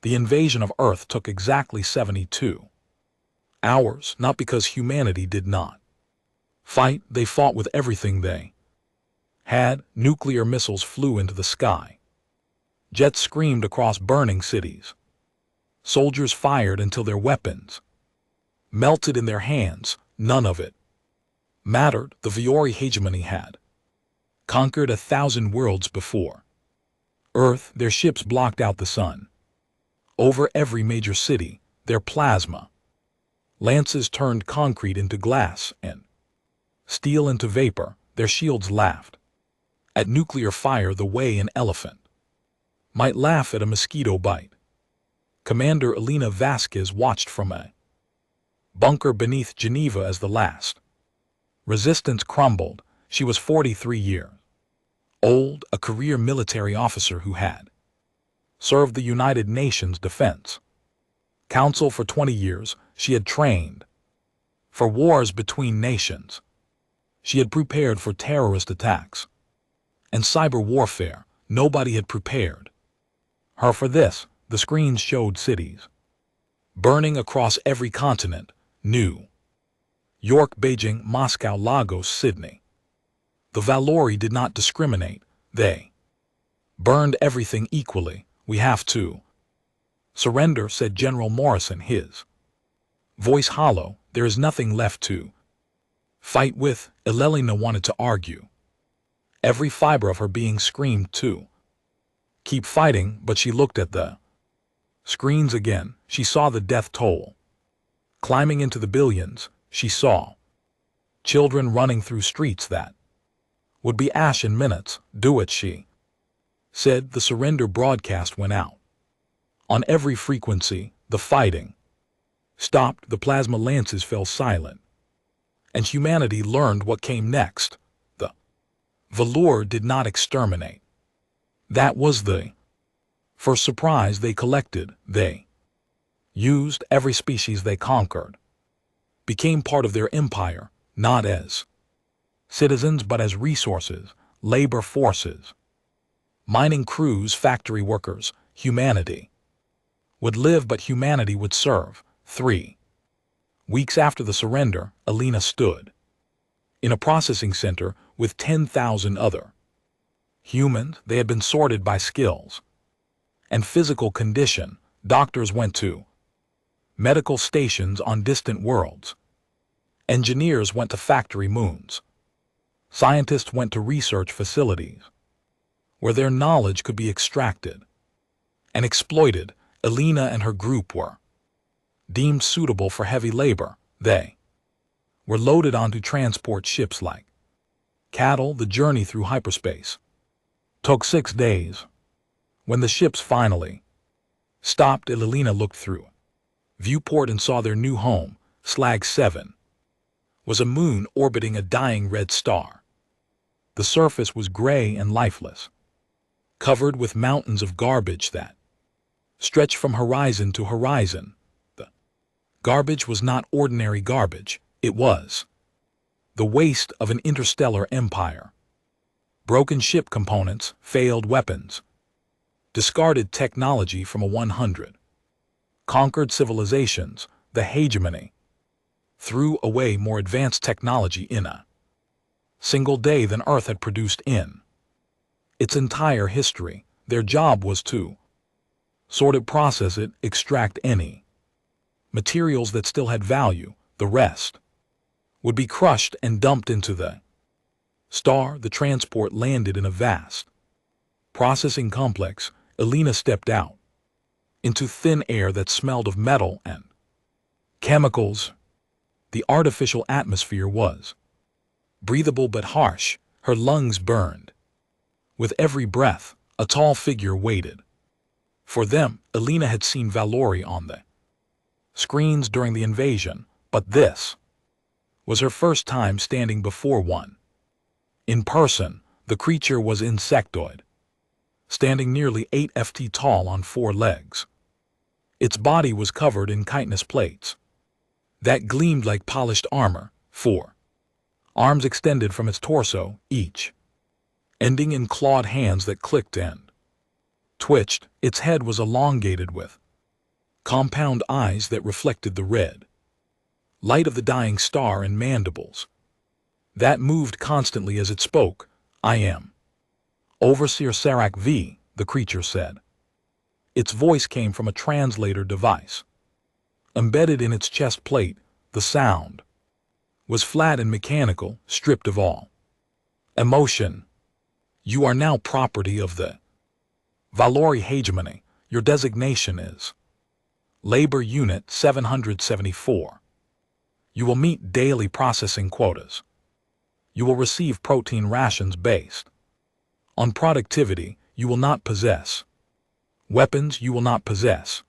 The invasion of Earth took exactly 72 hours, not because humanity did not fight. They fought with everything they had. Nuclear missiles flew into the sky. Jets screamed across burning cities. Soldiers fired until their weapons melted in their hands. None of it mattered. The Viore hegemony had conquered 1,000 worlds before Earth. Their ships blocked out the sun. Over every major city, their plasma lances turned concrete into glass and steel into vapor. Their shields laughed at nuclear fire the way an elephant might laugh at a mosquito bite. Commander Elena Vasquez watched from a bunker beneath Geneva as the last resistance crumbled. She was 43 years old, a career military officer who had served the United Nations Defense Council for 20 years. She had trained for wars between nations. She had prepared for terrorist attacks and cyber warfare. Nobody had prepared her for this. The screens showed cities burning across every continent: New York, Beijing, Moscow, Lagos, Sydney. The Valori did not discriminate. They burned everything equally. We have to surrender, said General Morrison, his voice hollow. There is nothing left to fight with. Elena wanted to argue. Every fiber of her being screamed to keep fighting, but she looked at the screens again. She saw the death toll climbing into the billions. She saw children running through streets that would be ash in minutes. Do it, she said. The surrender broadcast went out. On every frequency, the fighting stopped. The plasma lances fell silent. And humanity learned what came next. The Valor did not exterminate. That was the first surprise. They collected. They used. Every species they conquered became part of their empire, not as citizens but as resources, labor forces, mining crews, factory workers. Humanity would live, but humanity would serve. 3 weeks after the surrender, Elena stood in a processing center with 10,000 other humans. They had been sorted by skills and physical condition. Doctors went to medical stations on distant worlds. Engineers went to factory moons. Scientists went to research facilities where their knowledge could be extracted and exploited. Elena and her group were deemed suitable for heavy labor. They were loaded onto transport ships like cattle. The journey through hyperspace took 6 days. When the ships finally stopped, Elena looked through viewport and saw their new home. Slag 7 was a moon orbiting a dying red star. The surface was gray and lifeless, covered with mountains of garbage that stretched from horizon to horizon. The garbage was not ordinary garbage. It was the waste of an interstellar empire. Broken ship components, failed weapons, discarded technology from a 100 conquered civilizations. The hegemony threw away more advanced technology in a single day than Earth had produced in its entire history. Their job was to sort it, process it, extract any materials that still had value. The rest would be crushed and dumped into the star. The transport landed in a vast processing complex. Elena stepped out into thin air that smelled of metal and chemicals. The artificial atmosphere was breathable but harsh. Her lungs burned. With every breath, a tall figure waited for them. Elena had seen Valori on the screens during the invasion, but this was her first time standing before one in person. The creature was insectoid, standing nearly 8 ft tall on 4 legs. Its body was covered in chitinous plates that gleamed like polished armor. 4 arms extended from its torso, each ending in clawed hands that clicked and twitched. Its head was elongated with compound eyes that reflected the red light of the dying star, and mandibles that moved constantly as it spoke. I am Overseer Sarak V, the creature said. Its voice came from a translator device. Embedded in its chest plate, the sound was flat and mechanical, stripped of all emotion. You are now property of the Valori hegemony. Your designation is Labor Unit 774. You will meet daily processing quotas. You will receive protein rations based on productivity. You will not possess weapons. You will not possess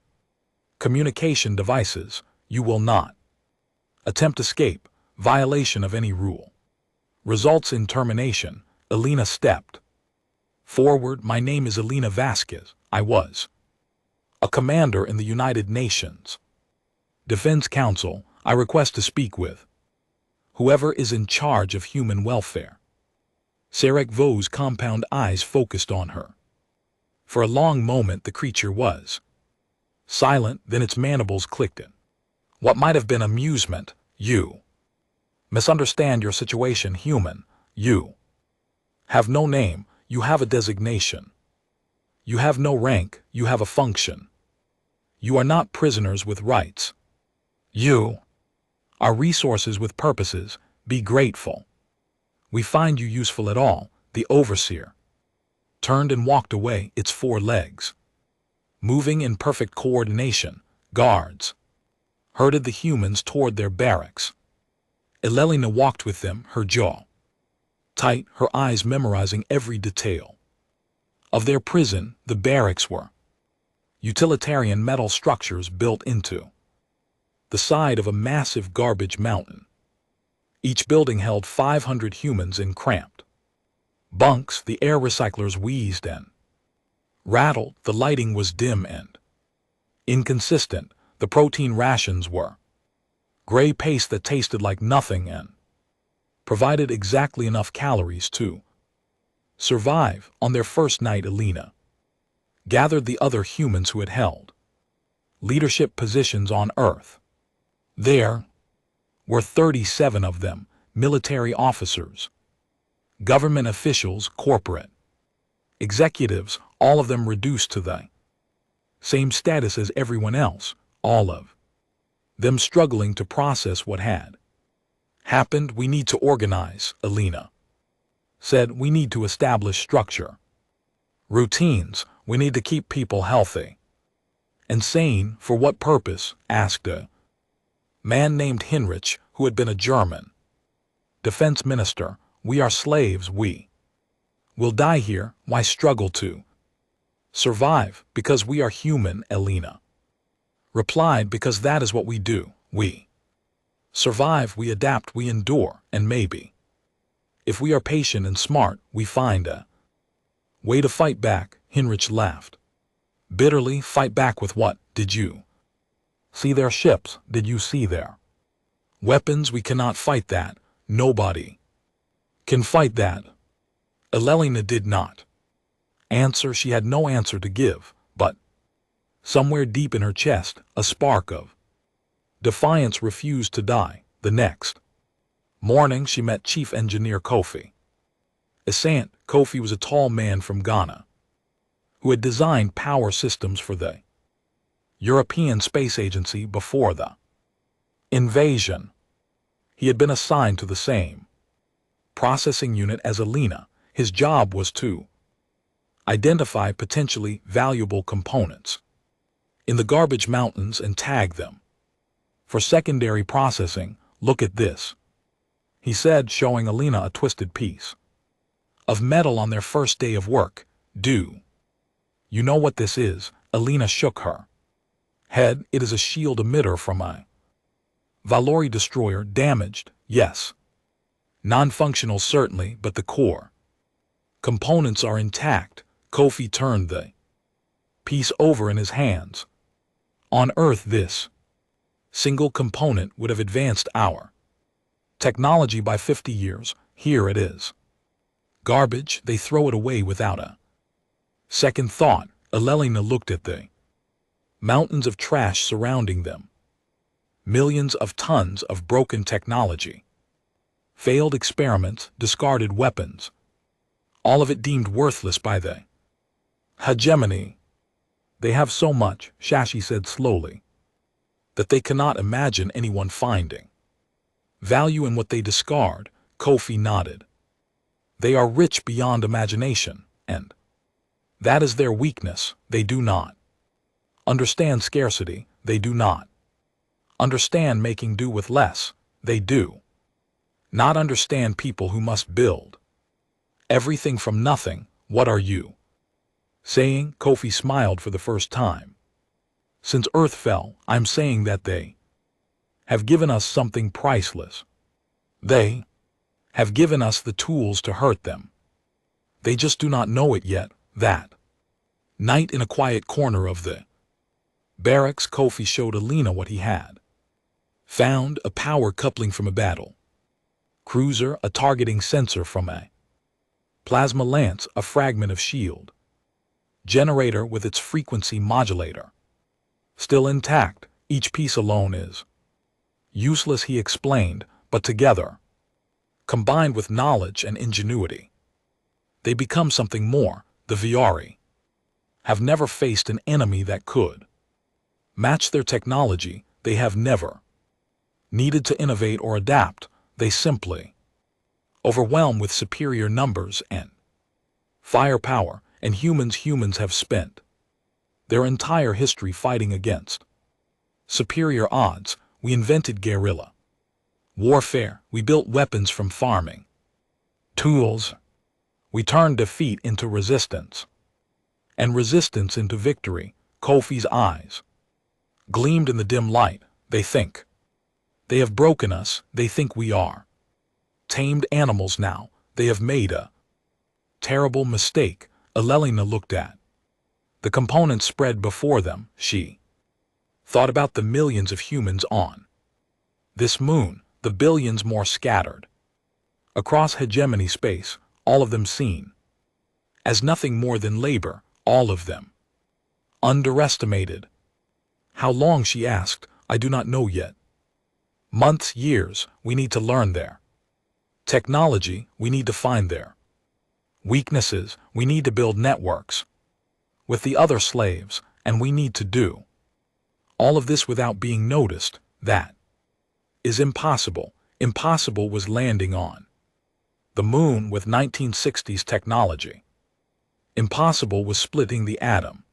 communication devices. You will not attempt escape. Violation of any rule results in termination. Elena stepped forward. My name is Elena Vasquez. I was a commander in the United Nations Defense Council. I request to speak with whoever is in charge of human welfare. Sarek Vo's compound eyes focused on her. For a long moment the creature was silent, then its mandibles clicked in what might have been amusement. You misunderstand your situation, human. You have no name. You have a designation. You have no rank. You have a function. You are not prisoners with rights. You are resources with purposes. Be grateful. We find you useful at all. The overseer turned and walked away, its four legs moving in perfect coordination. Guards herded the humans toward their barracks. Elelina walked with them, her jaw tight, her eyes memorizing every detail of their prison. The barracks were utilitarian metal structures built into the side of a massive garbage mountain. Each building held 500 humans in cramped bunks. The air recyclers wheezed and rattled. The lighting was dim and inconsistent. The protein rations were gray paste that tasted like nothing and provided exactly enough calories to survive. On their first night, Elena gathered the other humans who had held leadership positions on Earth. There were 37 of them, military officers, government officials, corporate executives, all of them reduced to the same status as everyone else, all of them struggling to process what had happened. We need to organize, Elena said. We need to establish structure, routines. We need to keep people healthy and sane. For what purpose? Asked a man named Heinrich, who had been a German defense minister. We are slaves. We will die here. Why struggle to survive? Because we are human, Elena replied. Because that is what we do. We survive, we adapt, we endure, and maybe, if we are patient and smart, we find a way to fight back. Heinrich laughed bitterly. Fight back with what? Did you see their ships? Did you see their weapons? We cannot fight that. Nobody can fight that. Elelina did not answer. She had no answer to give, but somewhere deep in her chest, a spark of defiance refused to die. The next morning she met Chief Engineer Kofi Essant. Kofi was a tall man from Ghana who had designed power systems for the European Space Agency before the invasion. He had been assigned to the same processing unit as Elena. His job was to identify potentially valuable components in the garbage mountains and tag them for secondary processing. Look at this, he said, showing Elena a twisted piece of metal on their first day of work. Do you know what this is? Elena shook her head. It is a shield emitter from a Valori destroyer. Damaged? Yes. Non-functional? Certainly, but the core components are intact. Kofi turned the piece over in his hands. On Earth, this single component would have advanced our technology by 50 years. Here it is. Garbage. They throw it away without a second thought. Elelina looked at the Mountains of trash surrounding them. Millions of tons of broken technology. Failed experiments, discarded weapons. All of it deemed worthless by the hegemony. They have so much, Shashi said slowly, that they cannot imagine anyone finding value in what they discard. Kofi nodded. They are rich beyond imagination, and that is their weakness. They do not understand scarcity. They do not understand making do with less. They do not understand people who must build everything from nothing. What are you saying? Kofi smiled for the first time since Earth fell. I'm saying that they have given us something priceless. They have given us the tools to hurt them. They just do not know it yet. That night in a quiet corner of the barracks, Kofi showed Alina what he had found: a power coupling from a battle cruiser, a targeting sensor from a plasma lance, a fragment of shield generator with its frequency modulator still intact. Each piece alone is useless, he explained, but together, combined with knowledge and ingenuity, they become something more. The Viari have never faced an enemy that could match their technology. They have never needed to innovate or adapt. They simply overwhelm with superior numbers and firepower. And humans have spent their entire history fighting against superior odds. We invented guerrilla warfare. We built weapons from farming tools. We turned defeat into resistance, and resistance into victory. Kofi's eyes gleamed in the dim light. They think they have broken us. They think we are tamed animals now. They have made a terrible mistake. Alelina looked at the components spread before them. She thought about the millions of humans on this moon, the billions more scattered across hegemony space, all of them seen as nothing more than labor, all of them underestimated. How long, she asked. I do not know yet. Months, years. We need to learn their technology. We need to find their weaknesses. We need to build networks with the other slaves, and we need to do all of this without being noticed. That is impossible. Impossible was landing on the moon with 1960s technology. Impossible was splitting the atom.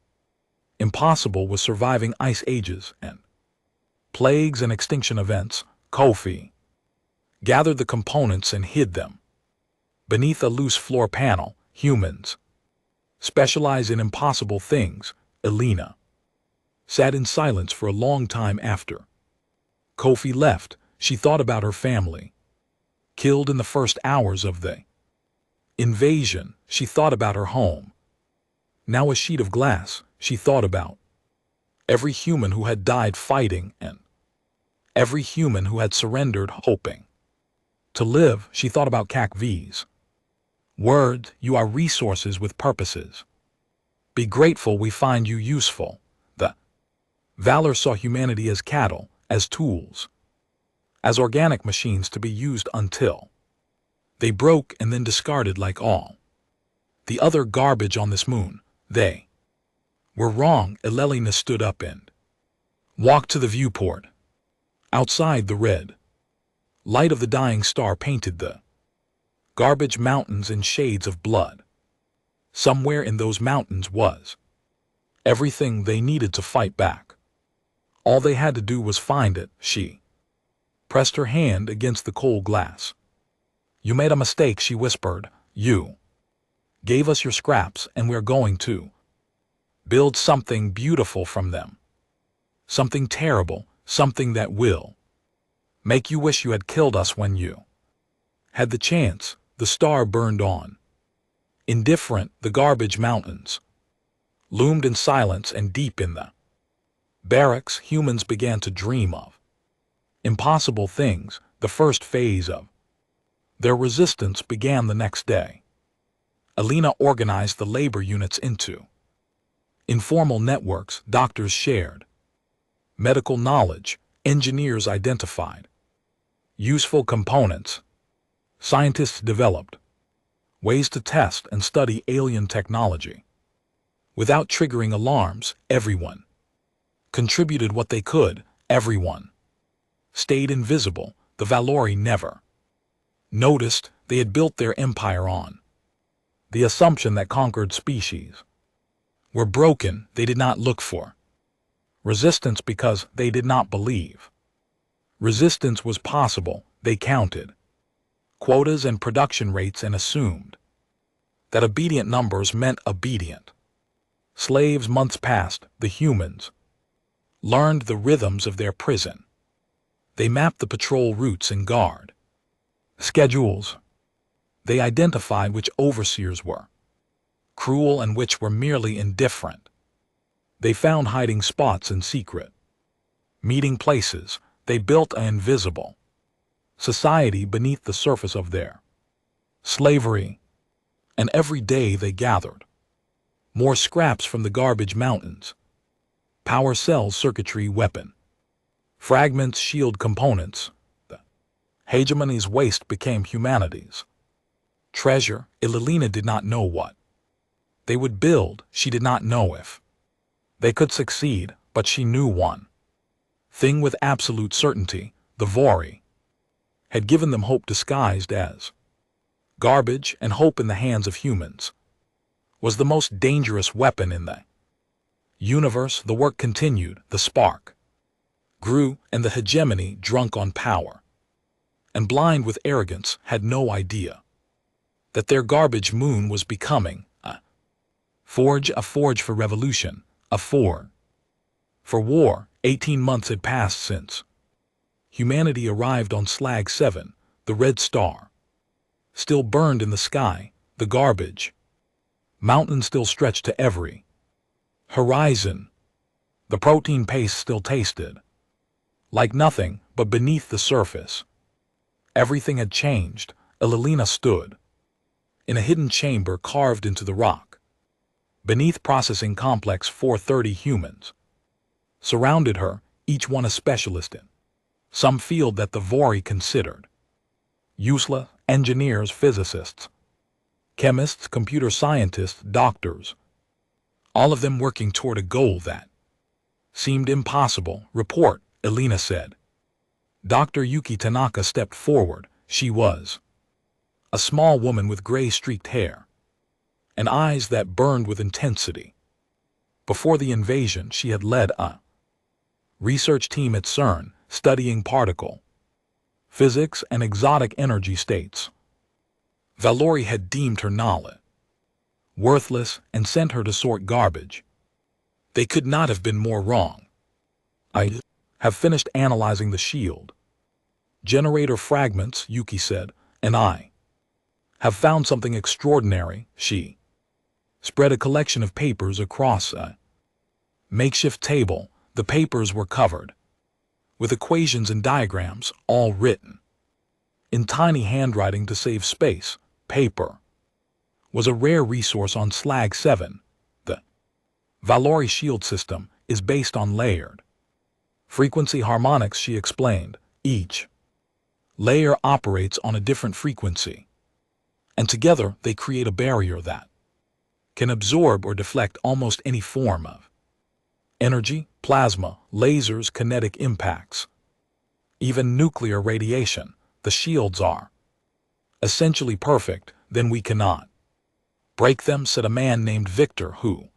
Impossible was surviving ice ages and plagues and extinction events. Kofi gathered the components and hid them beneath a loose floor panel. Humans specialize in impossible things. Alina sat in silence for a long time after Kofi left. She thought about her family, killed in the first hours of the invasion. She thought about her home, now a sheet of glass. She thought about every human who had died fighting and every human who had surrendered hoping to live. She thought about Kakvi's words: you are resources with purposes. Be grateful we find you useful. The Valor saw humanity as cattle, as tools, as organic machines to be used until they broke and then discarded like all the other garbage on this moon. They were wrong. Elelina stood up and walked to the viewport. Outside, the red light of the dying star painted the garbage mountains in shades of blood. Somewhere in those mountains was everything they needed to fight back. All they had to do was find it. She pressed her hand against the cold glass. You made a mistake, she whispered. You gave us your scraps, and we're going to build something beautiful from them. Something terrible, something that will make you wish you had killed us when you had the chance. The star burned on. Indifferent, the garbage mountains loomed in silence, and deep in the barracks, humans began to dream of impossible things. The first phase of their resistance began the next day. Alina organized the labor units into Informal networks doctors shared. Medical knowledge engineers identified. Useful components scientists developed. Ways to test and study alien technology. Without triggering alarms, everyone contributed what they could, everyone stayed invisible, the Valori never noticed they had built their empire on the assumption that conquered species were broken they did not look for. Resistance because they did not believe. Resistance was possible, they counted quotas and production rates and assumed that obedient numbers meant obedient slaves. Months passed, the humans learned the rhythms of their prison. They mapped the patrol routes and guard schedules. They identified which overseers were cruel and which were merely indifferent. They found hiding spots in secret meeting places. They built an invisible society beneath the surface of their slavery. And every day they gathered more scraps from the garbage mountains. Power cells, circuitry, weapon fragments, shield components. The hegemony's waste became humanity's treasure. Elena did not know what they would build. She did not know if they could succeed, but she knew one thing with absolute certainty: the Vori had given them hope disguised as garbage, and hope in the hands of humans was the most dangerous weapon in the universe. The work continued, the spark grew, and the hegemony, drunk on power and blind with arrogance, had no idea that their garbage moon was becoming a forge for revolution, a forge for war. 18 months had passed since humanity arrived on Slag 7, the red star still burned in the sky, the garbage mountain still stretched to every horizon. The protein paste still tasted like nothing, but beneath the surface everything had changed. Elena stood in a hidden chamber carved into the rock. Beneath processing complex 430 humans surrounded her, each one a specialist in some field that the Vori considered useless: engineers, physicists, chemists, computer scientists, doctors, all of them working toward a goal that seemed impossible. Report, Elena said. Dr. Yuki Tanaka stepped forward. She was a small woman with gray-streaked hair and eyes that burned with intensity. Before the invasion, she had led a research team at CERN, studying particle physics and exotic energy states. Valori had deemed her knowledge worthless and sent her to sort garbage. They could not have been more wrong. I have finished analyzing the shield generator fragments, Yuki said, and I have found something extraordinary. She spread a collection of papers across a makeshift table. The papers were covered with equations and diagrams, all written in tiny handwriting to save space. Paper was a rare resource on Slag 7. The Valori shield system is based on layered frequency harmonics, she explained. Each layer operates on a different frequency, and together they create a barrier that can absorb or deflect almost any form of energy: plasma, lasers, kinetic impacts, even nuclear radiation. The shields are essentially perfect. Then we cannot break them, said a man named Victor, who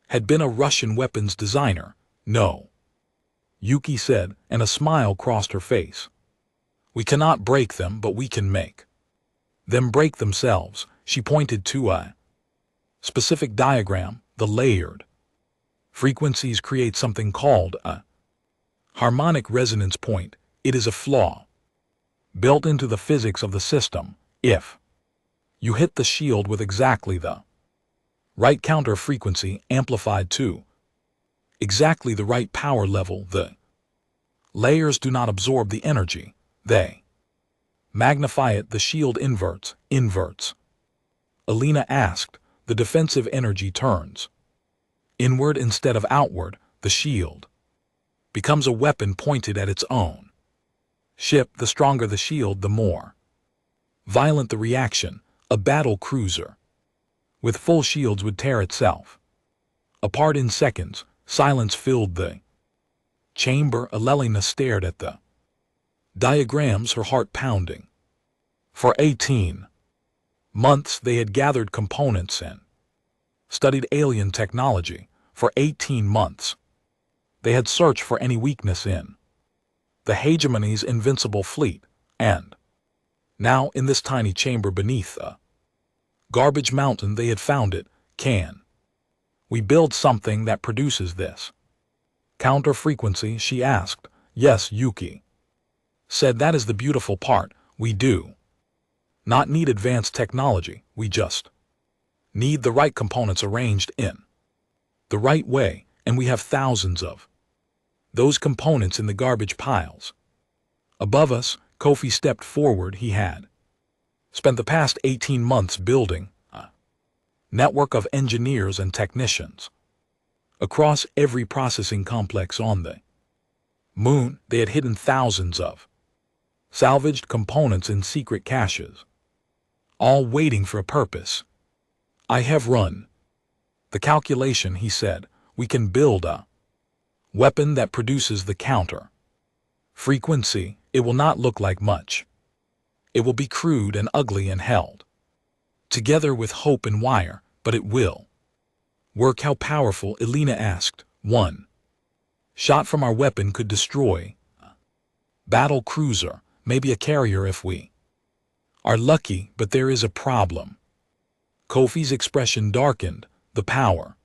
had been a Russian weapons designer. No, Yuki said, and a smile crossed her face. We cannot break them, but we can make them break themselves. She pointed to a specific diagram. The layered frequencies create something called a harmonic resonance point. It is a flaw built into the physics of the system. If you hit the shield with exactly the right counter frequency amplified to exactly the right power level, the layers do not absorb the energy. They magnify it. The shield inverts. Elena asked. The defensive energy turns Inward instead of outward, the shield becomes a weapon pointed at its own ship. The stronger the shield, the more violent the reaction. A battle cruiser with full shields would tear itself apart in seconds. Silence filled the chamber. Elena stared at the diagrams, her heart pounding. For 18 months they had gathered components and studied alien technology. For 18 months they had searched for any weakness in the hegemony's invincible fleet, and now in this tiny chamber beneath a garbage mountain they had found it. Can we build something that produces this counter frequency? She asked. Yes, Yuki said. That is the beautiful part. We do not need advanced technology. We just need the right components arranged in the right way, and we have thousands of those components in the garbage piles above us. Kofi stepped forward. He had spent the past 18 months building a network of engineers and technicians across every processing complex on the moon. They had hidden thousands of salvaged components in secret caches, all waiting for a purpose. I have run the calculation, he said. We can build a weapon that produces the counter frequency. It will not look like much. It will be crude and ugly and held together with hope and wire, but it will work. How powerful? Elena asked. One shot from our weapon could destroy a battle cruiser, maybe a carrier if we are lucky, but there is a problem. Kofi's expression darkened. The power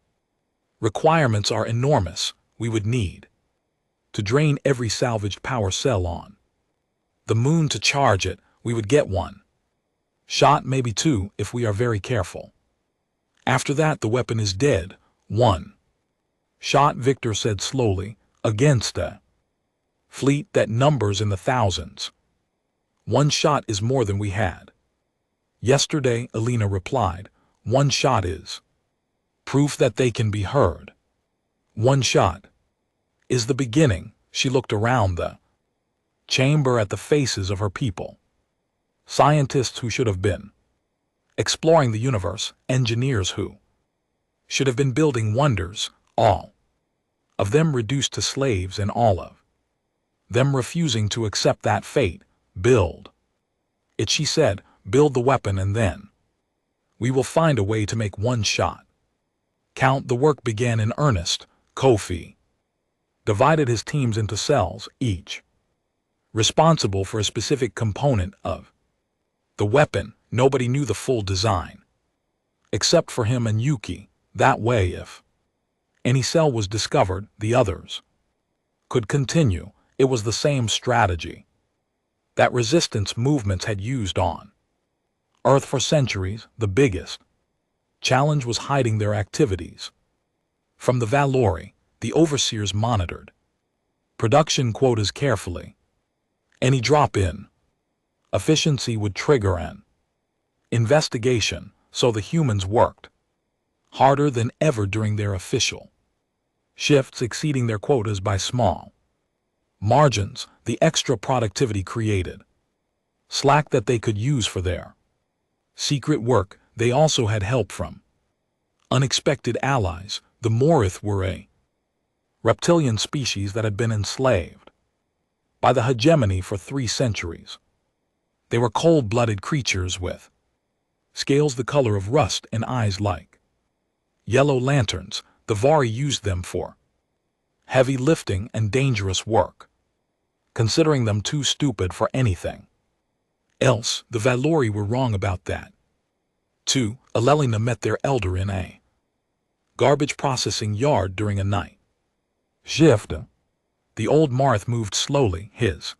requirements are enormous. We would need to drain every salvaged power cell on the moon to charge it. We would get one shot, maybe two, if we are very careful. After that, the weapon is dead. One shot, Victor said slowly, against a fleet that numbers in the thousands. One shot is more than we had yesterday, Elena replied. One shot is proof that they can be heard. One shot is the beginning. She looked around the chamber at the faces of her people. Scientists who should have been exploring the universe, engineers who should have been building wonders, all of them reduced to slaves, and all of them refusing to accept that fate. Build it, she said. Build the weapon, and then we will find a way to make one shot count. The work began in earnest. Kofi divided his teams into cells, each responsible for a specific component of the weapon. Nobody knew the full design except for him and Yuki. That way, if any cell was discovered, the others could continue. It was the same strategy that resistance movements had used on Earth for centuries. The biggest challenge was hiding their activities from the Valori. The overseers monitored production quotas carefully. Any drop in efficiency would trigger an investigation, so the humans worked harder than ever during their official shifts, exceeding their quotas by small margins. The extra productivity created slack that they could use for their secret work. They also had help from unexpected allies. The Morith were a reptilian species that had been enslaved by the hegemony for 3 centuries. They were cold-blooded creatures with scales the color of rust and eyes like yellow lanterns. The Vari used them for heavy lifting and dangerous work, considering them too stupid for anything else. The Valori were wrong about that. 2. Elena met their elder in a garbage processing yard during a night shift. The old Marth moved slowly, his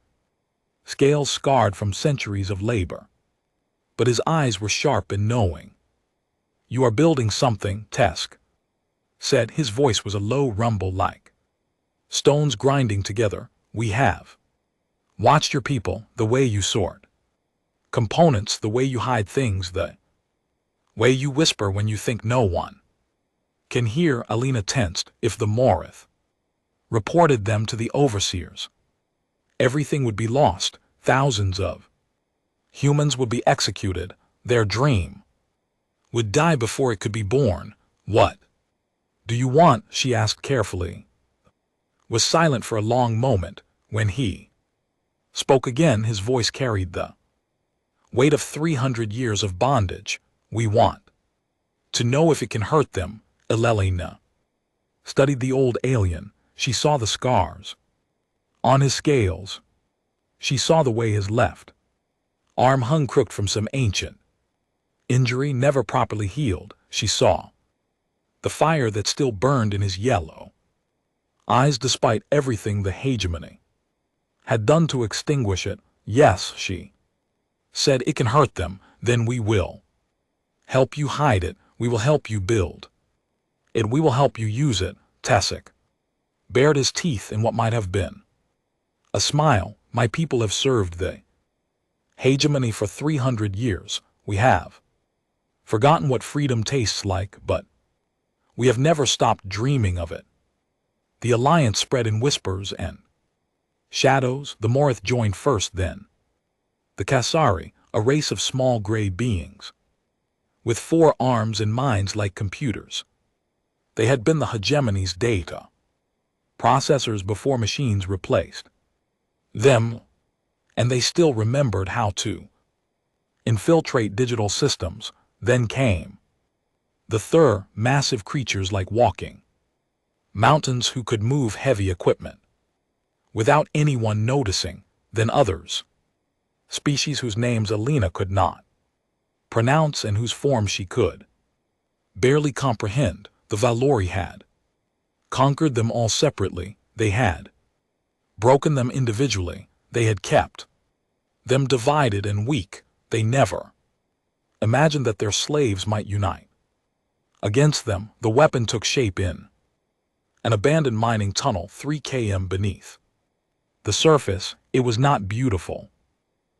scales scarred from centuries of labor, but his eyes were sharp and knowing. You are building something, Tesk said. His voice was a low rumble like stones grinding together. We have watched your people, the way you sort components, the way you hide things, the way you whisper when you think no one Can hear Alina tensed. If the Morith reported them to the overseers, everything would be lost. Thousands of humans would be executed. Their dream would die before it could be born. What do you want? She asked carefully. Was silent for a long moment. When he spoke again, his voice carried the weight of 300 years of bondage. We want to know if it can hurt them. Elelina studied the old alien. She saw the scars on his scales. She saw the way his left arm hung crooked from some ancient injury never properly healed. She saw the fire that still burned in his yellow eyes despite everything the hegemony had done to extinguish it. Yes, she said, it can hurt them. Then we will help you hide it. We will help you build it. We will help you use it. Tessic bared his teeth in what might have been a smile. My people have served the hegemony for 300 years. We have forgotten what freedom tastes like, but we have never stopped dreaming of it. The alliance spread in whispers and shadows. The Morith joined first, then the Kasari, a race of small gray beings with 4 arms and minds like computers. They had been the hegemony's data processors before machines replaced them, and they still remembered how to infiltrate digital systems. Then came the Thur, massive creatures like walking mountains who could move heavy equipment without anyone noticing. Then others, species whose names Alina could not pronounce and whose forms she could barely comprehend. The Valori had conquered them all separately. They had broken them individually. They had kept them divided and weak. They never imagined that their slaves might unite against them. The weapon took shape in an abandoned mining tunnel 3 km beneath the surface. It was not beautiful.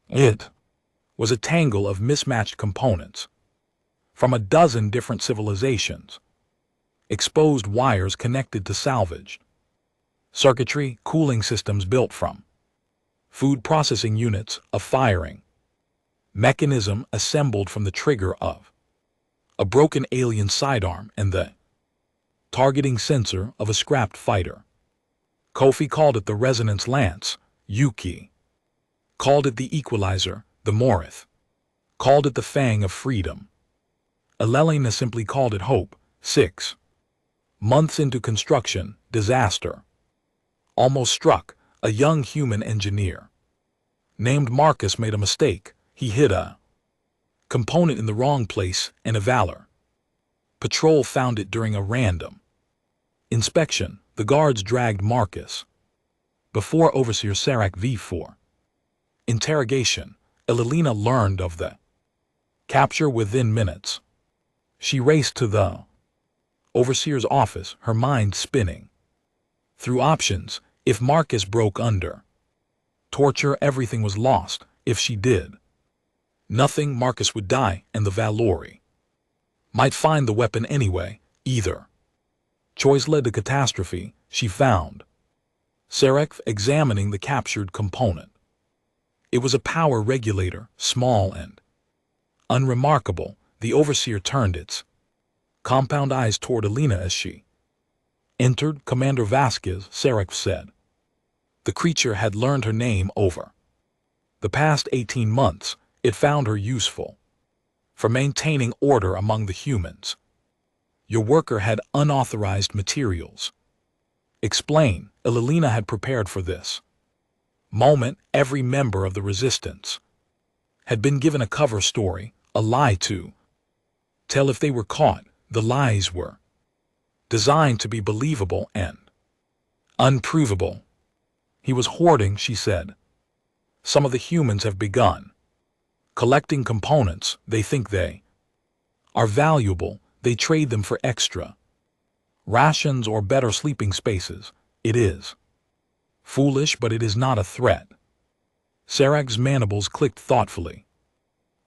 It was a tangle of mismatched components from a dozen different civilizations. Exposed wires connected to salvaged circuitry, cooling systems built from food processing units, a firing mechanism assembled from the trigger of a broken alien sidearm, and the targeting sensor of a scrapped fighter. Kofi called it the resonance lance. Yuki called it the equalizer. The Morith called it the fang of freedom. Elelina simply called it hope. 6 months into construction, disaster almost struck. A young human engineer named Marcus made a mistake. He hid a component in the wrong place, and a Valor patrol found it during a random inspection. The guards dragged Marcus before Overseer Sarek V4 interrogation. Elelina learned of the capture within minutes. She raced to the Overseer's office, her mind spinning through options. If Marcus broke under torture, everything was lost. If she did nothing, Marcus would die, and the Valori might find the weapon anyway. Either choice led to catastrophe. She found Sarek examining the captured component. It was a power regulator, small and unremarkable. The Overseer turned its compound eyes toward Alina as she entered. Commander Vasquez, Sarek said. The creature had learned her name over the past 18 months. It found her useful for maintaining order among the humans. Your worker had unauthorized materials. Explain. Elelina had prepared for this moment. Every member of the resistance had been given a cover story, a lie to tell if they were caught. The lies were designed to be believable and unprovable. He was hoarding, she said. Some of the humans have begun collecting components. They think they are valuable. They trade them for extra rations or better sleeping spaces. It is foolish, but it is not a threat. Sarek's mandibles clicked thoughtfully.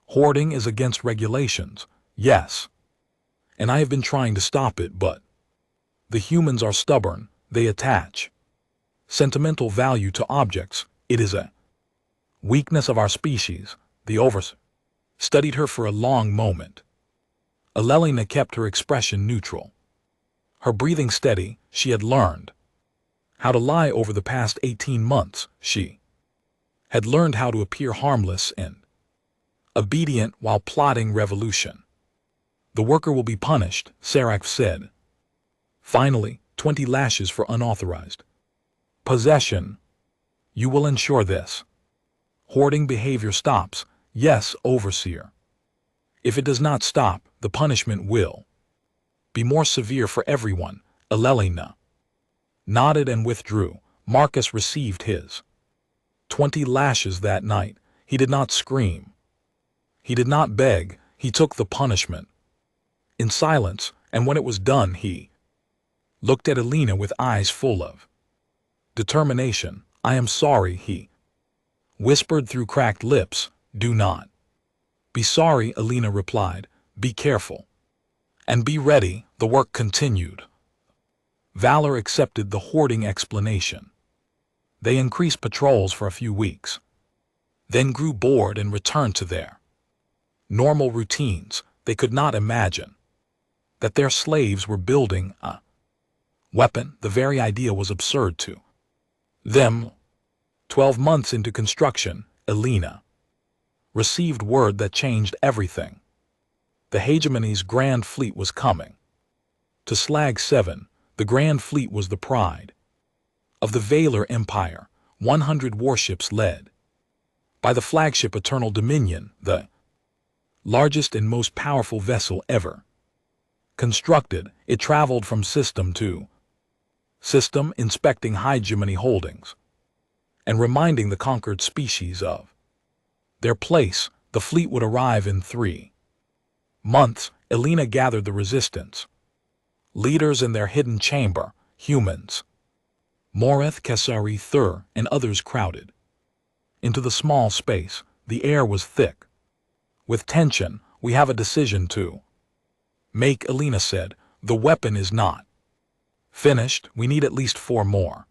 Hoarding is against regulations, yes, and I have been trying to stop it, but The humans are stubborn, they attach sentimental value to objects. It is a weakness of our species. The overseer studied her for a long moment. Elelina kept her expression neutral, her breathing steady. She had learned how to lie over the past 18 months. She had learned how to appear harmless and obedient while plotting revolution. The worker will be punished, Seraph said. Finally, 20 lashes for unauthorized possession. You will ensure this hoarding behavior stops. Yes, overseer. If it does not stop, the punishment will be more severe for everyone. Elelina nodded and withdrew. Marcus received his 20 lashes that night. He did not scream. He did not beg. He took the punishment in silence, and when it was done, he looked at Elena with eyes full of determination. I am sorry, he whispered through cracked lips. Do not be sorry, Elena replied. Be careful and be ready. The work continued. Valor accepted the hoarding explanation. They increased patrols for a few weeks, then grew bored and returned to their normal routines. They could not imagine that their slaves were building a weapon. The very idea was absurd to them. 12 months into construction, Elena received word that changed everything. The hegemony's Grand Fleet was coming to Slag 7. The Grand Fleet was the pride of the Valor Empire, 100 warships led by the flagship Eternal Dominion, the largest and most powerful vessel ever constructed. It traveled from system to system, inspecting hegemony holdings and reminding the conquered species of their place. The fleet would arrive in 3 months. Elena gathered the resistance leaders in their hidden chamber, humans, Moreth, Kesari, Thur, and others crowded into the small space. The air was thick with tension. We have a decision to make, Elena said. The weapon is not finished. We need at least 4 more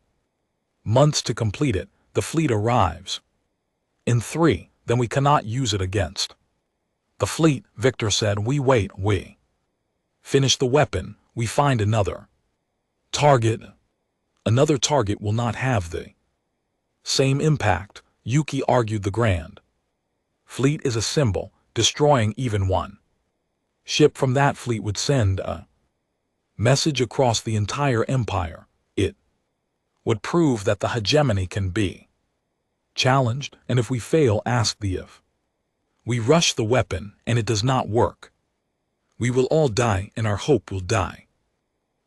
months to complete it. The fleet arrives in 3, then we cannot use it against the fleet. Victor said. We wait. We finish the weapon. We find another target. Another target will not have the same impact. Yuki argued. The Grand Fleet is a symbol. Destroying even one ship from that fleet would send a message across the entire empire. It would prove that the hegemony can be challenged, and if we fail, ask the if. We rush the weapon and it does not work, we will all die and our hope will die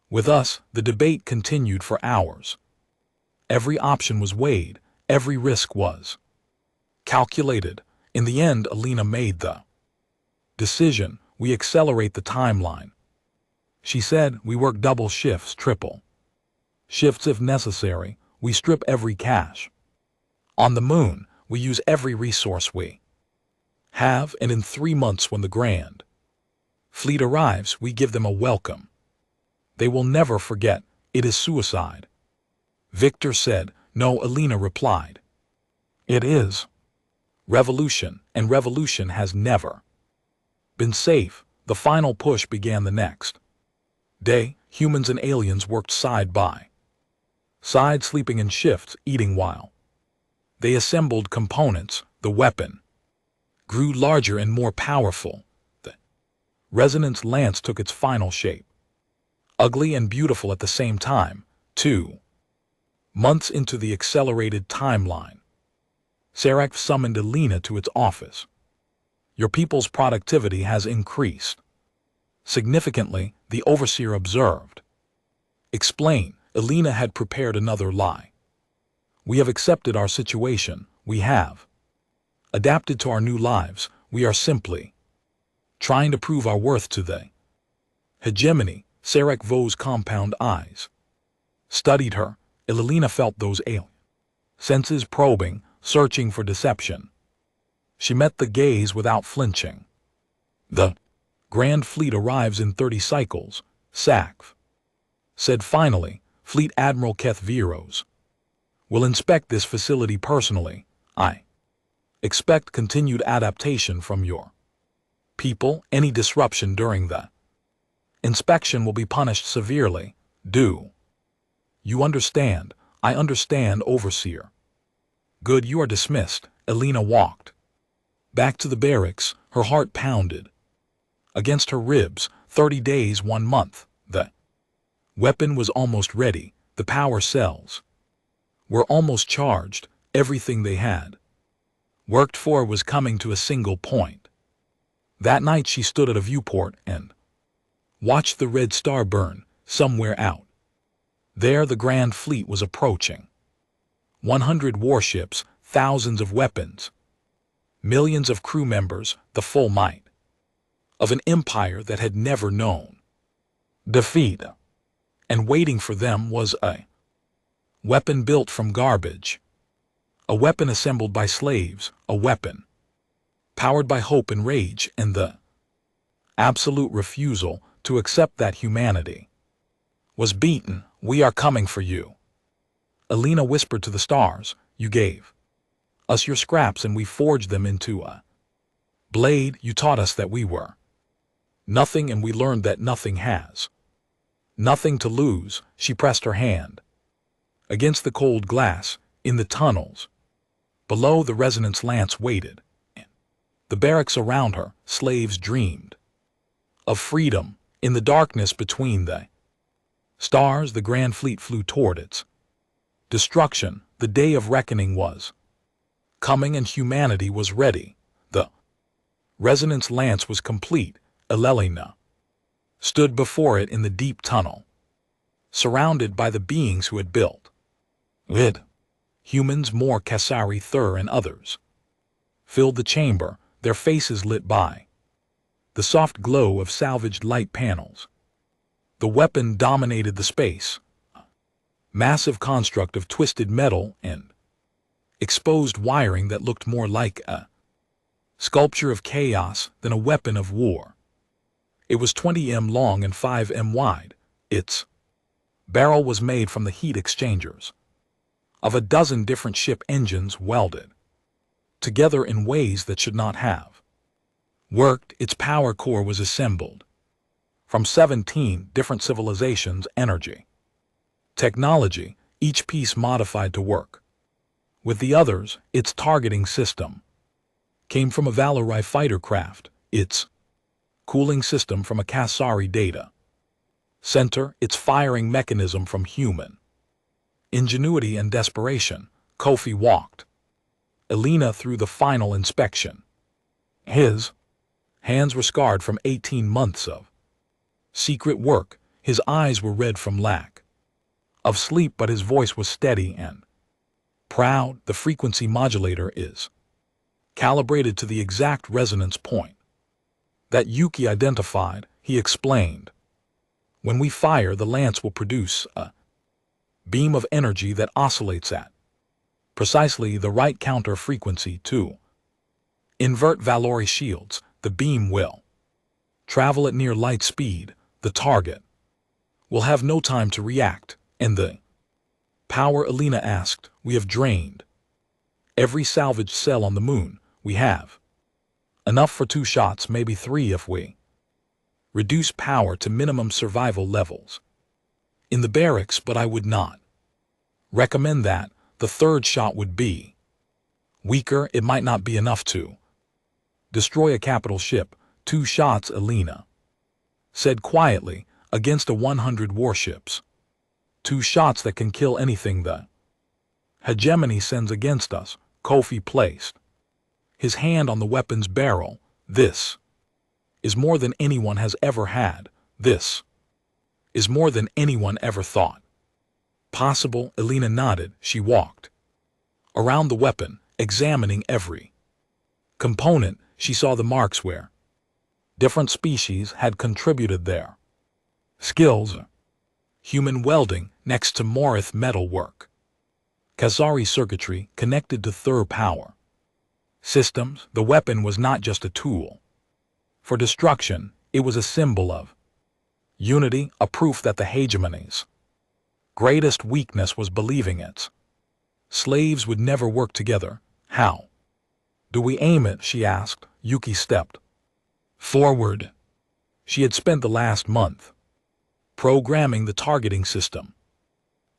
with us. The debate continued for hours. Every option was weighed, every risk was calculated. In the end, Elena made the decision. We accelerate the timeline, she said. We work double shifts, triple shifts if necessary. We strip every cache on the moon. We use every resource we have, and in 3 months, when the Grand Fleet arrives, we give them a welcome they will never forget. It is suicide, Victor said. No, Elena replied. It is revolution, and revolution has never been safe. The final push began the next day. Humans and aliens worked side by side, sleeping in shifts, eating while they assembled components. The weapon grew larger and more powerful. The resonance lance took its final shape, ugly and beautiful at the same time. 2 months into the accelerated timeline, Seraph summoned Elena to its office. Your people's productivity has increased significantly, the overseer observed. Explain. Elena had prepared another lie. We have accepted our situation. We have adapted to our new lives. We are simply trying to prove our worth to the hegemony. Seraph Vo's compound eyes studied her. Elena felt those alien senses probing, searching for deception. She met the gaze without flinching. The Grand Fleet arrives in 30 cycles, Sakf said finally Fleet Admiral Keth Viros. We'll inspect this facility personally. I expect continued adaptation from your people. Any disruption during the inspection will be punished severely. Do you understand? I understand, Overseer. Good, you are dismissed. Elena walked back to the barracks, her heart pounded against her ribs. 30 days, 1 month. The weapon was almost ready. The power cells were almost charged. Everything they had worked for was coming to a single point. That night she stood at a viewport and watched the red star burn somewhere out there. The Grand Fleet was approaching. 100 warships, thousands of weapons, millions of crew members, the full might of an empire that had never known defeat. And waiting for them was a weapon built from garbage, a weapon assembled by slaves, a weapon powered by hope and rage and the absolute refusal to accept that humanity was beaten. We are coming for you. Elena whispered to the stars. You gave us your scraps and we forged them into a blade. You taught us that we were nothing and we learned that nothing has nothing to lose. She pressed her hand against the cold glass. In the tunnels below, the resonance lance waited. The barracks around her, slaves dreamed of freedom. In the darkness between the stars, the Grand Fleet flew toward its destruction. The day of reckoning was coming and humanity was ready. The resonance lance was complete. Elena stood before it in the deep tunnel, surrounded by the beings who had built it. Humans, more Kasari, Thur, and others filled the chamber, their faces lit by the soft glow of salvaged light panels. The weapon dominated the space, a massive construct of twisted metal and exposed wiring that looked more like a sculpture of chaos than a weapon of war. It was 20 m long and 5 m wide. Its barrel was made from the heat exchangers of a dozen different ship engines welded together in ways that should not have worked. Its power core was assembled from 17 different civilizations' energy technology, each piece modified to work with the others. Its targeting system came from a Valori fighter craft, its cooling system from a Kasari data center, its firing mechanism from human ingenuity and desperation. Kofi walked Elena through the final inspection. His hands were scarred from 18 months of secret work. His eyes were red from lack of sleep, but his voice was steady and proud. The frequency modulator is calibrated to the exact resonance point that Yuki identified, he explained. When we fire, the lance will produce a beam of energy that oscillates at precisely the right counter frequency to invert Valori shields. The beam will travel at near light speed. The target will have no time to react. And the power, Elena asked. We have drained every salvaged cell on the moon. We have enough for 2 shots, maybe 3 if we reduce power to minimum survival levels in the barracks, but I would not recommend that. The 3rd shot would be weaker. It might not be enough to destroy a capital ship. 2 shots, Elena said quietly, against a 100 warships. 2 shots that can kill anything the hegemony sends against us. Kofi placed his hand on the weapon's barrel. This is more than anyone has ever had. This is more than anyone ever thought possible. Elena nodded. She walked around the weapon, examining every component. She saw the marks where different species had contributed their skills. Human welding next to Morith metal work. Kasari circuitry connected to Thur power systems. The weapon was not just a tool for destruction, it was a symbol of Unity, a proof that the hegemony's greatest weakness was believing it. Slaves would never work together. How do we aim it? She asked. Yuki stepped forward. She had spent the last month programming the targeting system,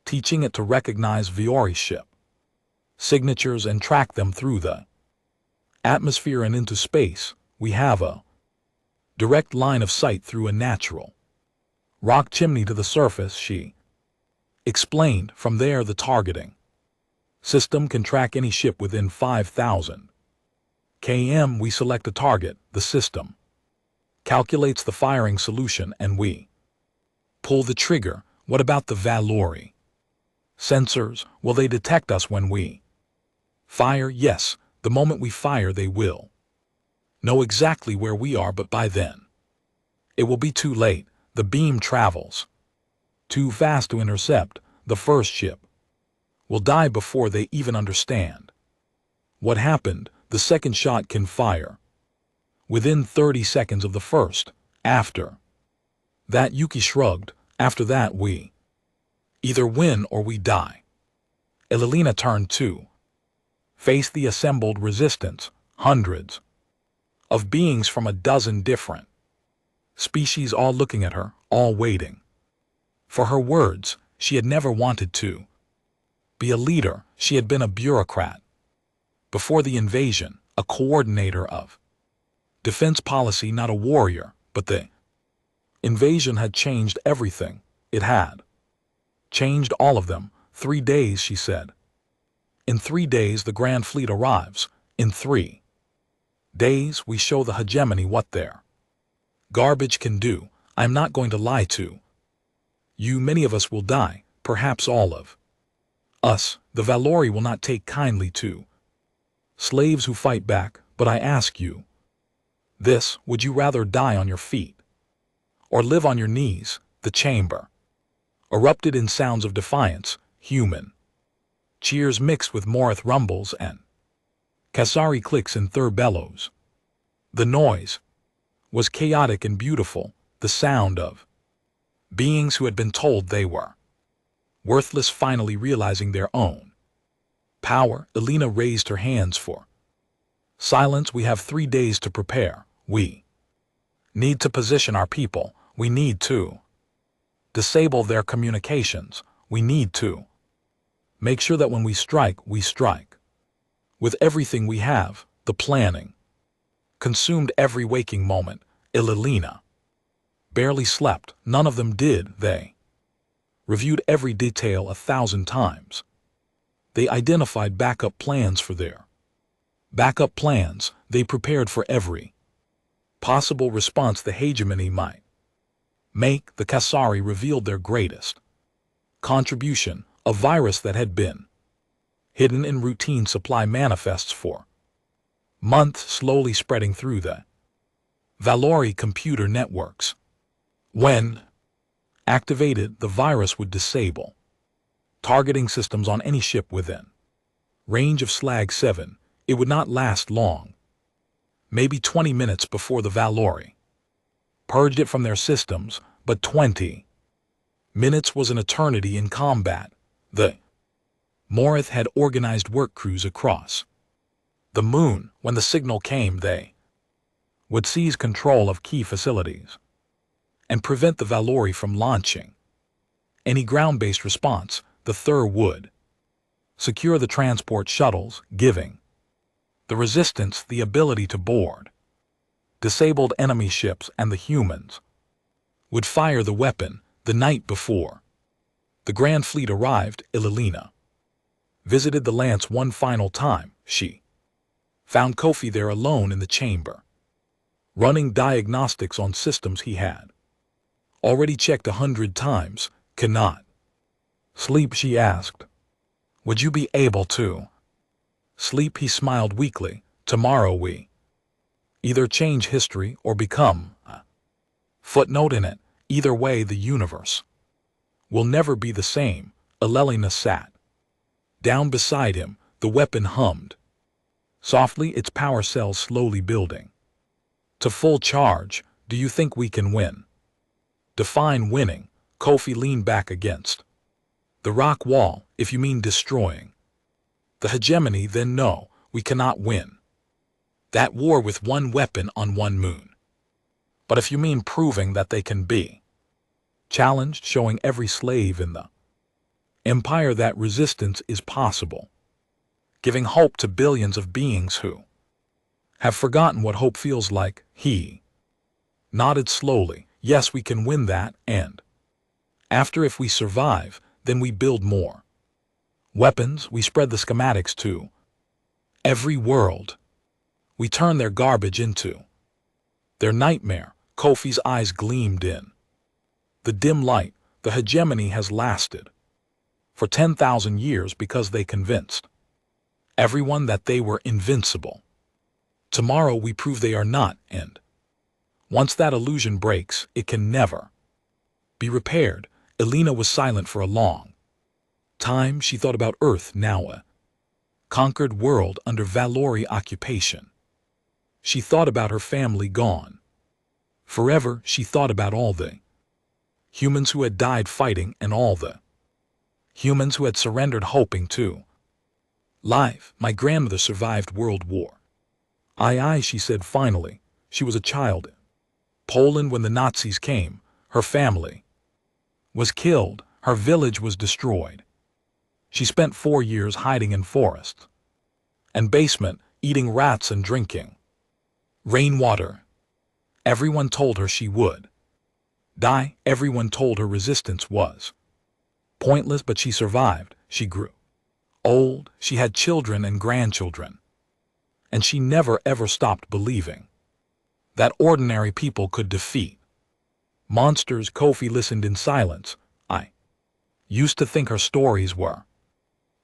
teaching it to recognize Viori's ship signatures and track them through the atmosphere and into space. We have a direct line of sight through a natural rock chimney to the surface, she explained. From there, the targeting system can track any ship within 5,000 km. We select a target, the system calculates the firing solution, and we pull the trigger. What about the Valori sensors? Will they detect us when we fire? Yes, the moment we fire they will know exactly where we are, but by then it will be too late. The beam travels too fast to intercept. The first ship will die before they even understand what happened. The second shot can fire within 30 seconds of the first. After that, Yuki shrugged, after that we either win or we die. Elelina turned to face the assembled resistance, hundreds of beings from a dozen different species, all looking at her, all waiting for her words. She had never wanted to be a leader. She had been a bureaucrat before the invasion, a coordinator of defense policy, not a warrior. But the invasion had changed everything. It had changed all of them. 3 days, she said. In 3 days the Grand Fleet arrives. In 3 days we show the hegemony what their garbage can do. I'm not going to lie to you. Many of us will die, perhaps all of us. The Valori will not take kindly to slaves who fight back, but I ask you this: would you rather die on your feet or live on your knees? The chamber erupted in sounds of defiance, human cheers mixed with Morith rumbles and Kasari clicks and Thur bellows. The noise was chaotic and beautiful, the sound of beings who had been told they were worthless finally realizing their own power. Elena raised her hands for silence. We have 3 days to prepare. We need to position our people. We need to disable their communications. We need to make sure that when we strike with everything we have. The planning consumed every waking moment. Elena barely slept. None of them did. They reviewed every detail 1,000 times. They identified backup plans for their backup plans. They prepared for every possible response the hegemony might make. The Kasari revealed their greatest contribution, a virus that had been hidden in routine supply manifests for months, slowly spreading through the Valori computer networks. When activated, the virus would disable targeting systems on any ship within range of Slag 7. It would not last long, maybe 20 minutes before the Valori purged it from their systems, but 20 minutes was an eternity in combat. The Morith had organized work crews across the moon. When the signal came, they would seize control of key facilities and prevent the Valori from launching any ground-based response. The Thur would secure the transport shuttles, giving the resistance the ability to board disabled enemy ships, and the humans would fire the weapon. The night before the Grand Fleet arrived, Elena visited the Lance one final time. She found Kofi there alone in the chamber, running diagnostics on systems he had already checked 100 times. Cannot sleep, she asked. Would you be able to sleep? He smiled weakly. Tomorrow we either change history or become a footnote in it. Either way, the universe will never be the same. Elelina sat down beside him. The weapon hummed softly, its power cells slowly building to full charge. Do you think we can win? Define winning, Kofi leaned back against the rock wall, if you mean destroying the hegemony, then no, we cannot win that war with one weapon on one moon. But if you mean proving that they can be challenged, showing every slave in the empire that resistance is possible, giving hope to billions of beings who have forgotten what hope feels like, he nodded slowly. Yes, we can win that, and after, if we survive, then we build more weapons, we spread the schematics to every world. We turn their garbage into their nightmare. Kofi's eyes gleamed in the dim light. The hegemony has lasted for 10,000 years because they convinced everyone that they were invincible. Tomorrow we prove they are not, and once that illusion breaks, it can never be repaired. Elena was silent for a long time. She thought about Earth, now a conquered world under Valori occupation. She thought about her family gone forever. She thought about all the humans who had died fighting and all the humans who had surrendered hoping to live. My grandmother survived World War II, she said finally. She was a child in Poland when the Nazis came. Her family was killed. Her village was destroyed. She spent 4 years hiding in forests and basement, eating rats and drinking rainwater. Everyone told her she would die. Everyone told her resistance was pointless, but she survived. She grew old. She had children and grandchildren. And she never ever stopped believing that ordinary people could defeat monsters. Kofi listened in silence. I used to think her stories were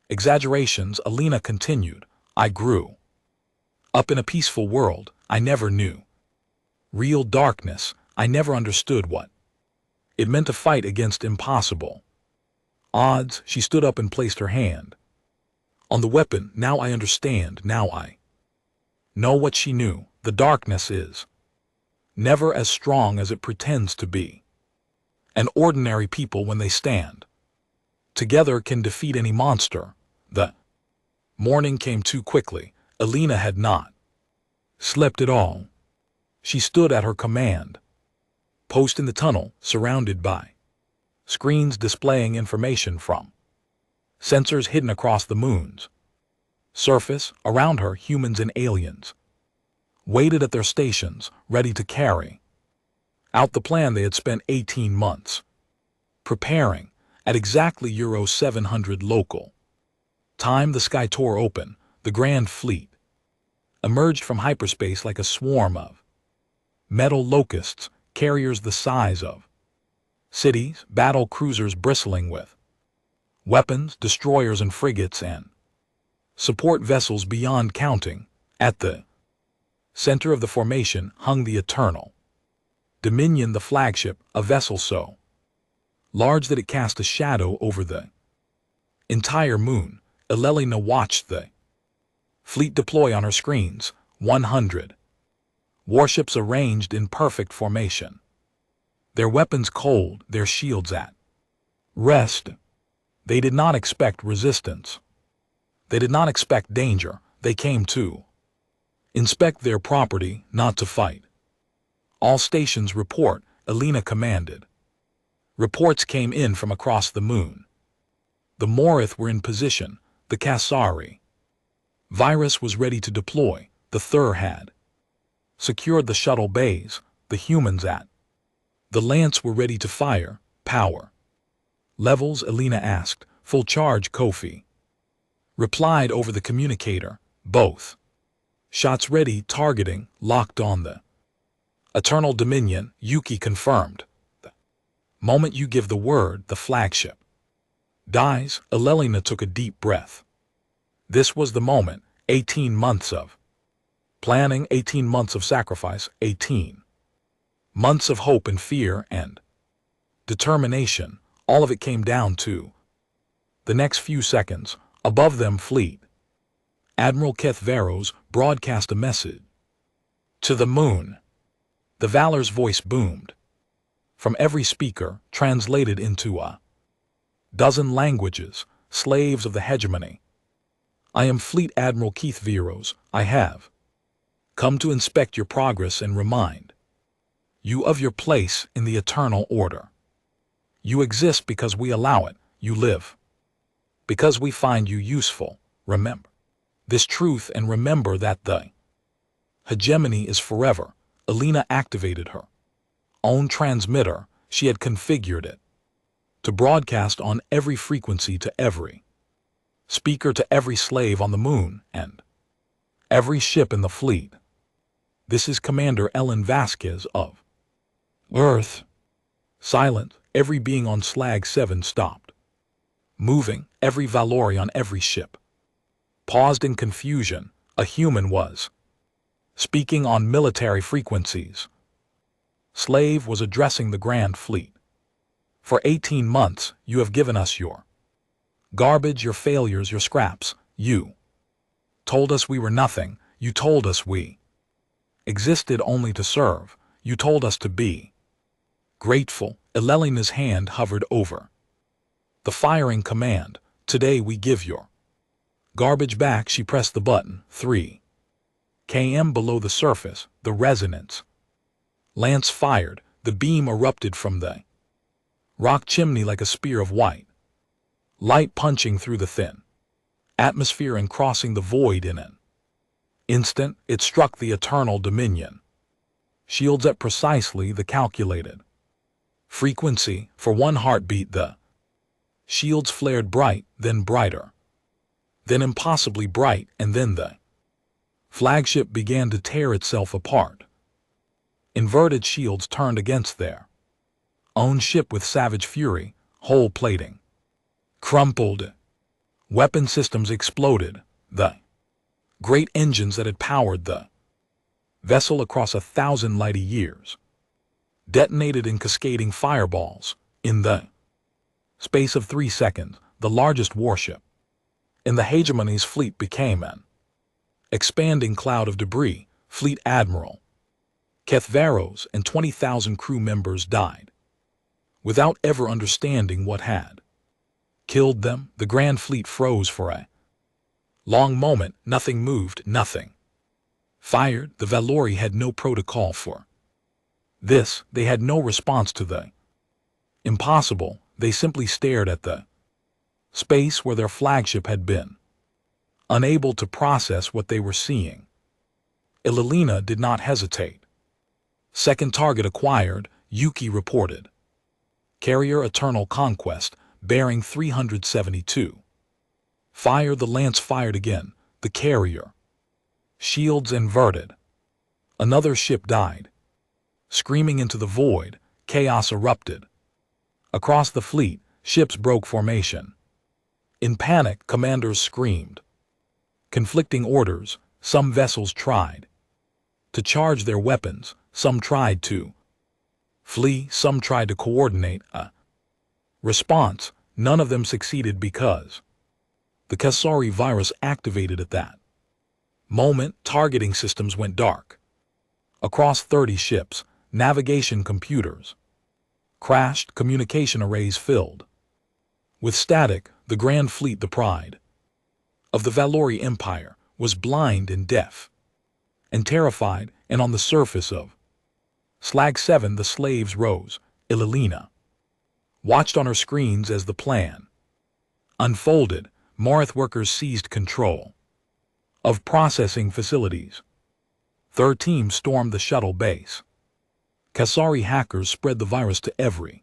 exaggerations, Elena continued. I grew up in a peaceful world. I never knew real darkness. I never understood what it meant to fight against impossible odds. She stood up and placed her hand on the weapon. Now I understand. Now I know what she knew. The darkness is never as strong as it pretends to be. And ordinary people, when they stand together, can defeat any monster. The morning came too quickly. Elena had not slept at all. She stood at her command post in the tunnel, surrounded by screens displaying information from sensors hidden across the moon's surface. Around her, humans and aliens waited at their stations, ready to carry out the plan they had spent 18 months preparing. At exactly Euro 700 local time, the sky tore open. The Grand Fleet emerged from hyperspace like a swarm of metal locusts, carriers the size of cities, battle cruisers bristling with weapons, destroyers and frigates, and support vessels beyond counting. At the center of the formation hung the Eternal Dominion, the flagship, a vessel so large that it cast a shadow over the entire moon. Elena watched the fleet deploy on her screens. 100 warships arranged in perfect formation, their weapons cold, their shields at rest. They did not expect resistance. They did not expect danger. They came to inspect their property, not to fight. All stations report, Elena commanded. Reports came in from across the moon. The Morith were in position. The Kasari virus was ready to deploy. The Thur had secured the shuttle bays. The humans at the Lance were ready to fire. Power levels, Elena asked. Full charge, Kofi replied over the communicator. Both shots ready, targeting locked on the Eternal Dominion, Yuki confirmed. The moment you give the word, the flagship dies. Elena took a deep breath. This was the moment. 18 months of planning, 18 months of sacrifice, 18 months of hope and fear and determination. All of it came down to the next few seconds. Above them, fleet Admiral Keth Varos broadcast a message to the moon. The Valor's voice boomed. from every speaker, translated into a dozen languages, slaves of the hegemony. I am Fleet Admiral Keith Veros. I have come to inspect your progress and remind you of your place in the eternal order. You exist because we allow it. You live because we find you useful. Remember this truth and remember that the hegemony is forever. Elena activated her own transmitter. She had configured it to broadcast on every frequency to every speaker, to every slave on the moon and every ship in the fleet. This is Commander Ellen Vasquez of Earth. Silent, every being on Slag 7 stopped moving. Every Valori on every ship paused in confusion. A human was speaking on military frequencies. Slave was addressing the Grand Fleet. For 18 months, you have given us your garbage, your failures, your scraps. You told us we were nothing. You told us we existed only to serve. You told us to be grateful. Elena's hand hovered over the firing command. Today we give your garbage back. She pressed the button. 3 km below the surface, the resonance lance fired. The beam erupted from the rock chimney like a spear of white light, punching through the thin atmosphere and crossing the void. In an instant, it struck the eternal dominion shields at precisely the calculated frequency. For one heartbeat, the shields flared bright, then brighter, then impossibly bright, and then the flagship began to tear itself apart. Inverted shields turned against their own ship with savage fury. Whole plating crumpled. Weapon systems exploded. The great engines that had powered the vessel across 1,000 light years detonated in cascading fireballs. In the space of 3 seconds, the largest warship in the hegemony's fleet became an expanding cloud of debris. Fleet Admiral Keith Veros and 20,000 crew members died without ever understanding what had killed them. The Grand Fleet froze for a long moment. Nothing moved, nothing fired. The Valori had no protocol for this. They had no response to the impossible. They simply stared at the space where their flagship had been, unable to process what they were seeing. Elena did not hesitate. Second target acquired, Yuki reported. Carrier Eternal Conquest, bearing 372. Fire. The lance fired again. The carrier shields inverted. Another ship died. Screaming into the void, chaos erupted. Across the fleet, ships broke formation. In panic, commanders screamed conflicting orders. Some vessels tried to charge their weapons. Some tried to flee. Some tried to coordinate a response. None of them succeeded because the Cassari virus activated at that moment. Targeting systems went dark. Across 30 ships, navigation computers crashed. Communication arrays filled with static. The Grand Fleet, the pride of the Valori Empire, was blind and deaf and terrified. And on the surface of Slag 7, the slaves rose. Elena watched on her screens as the plan unfolded. Marth workers seized control of processing facilities. Third team stormed the shuttle base. Cassari hackers spread the virus to every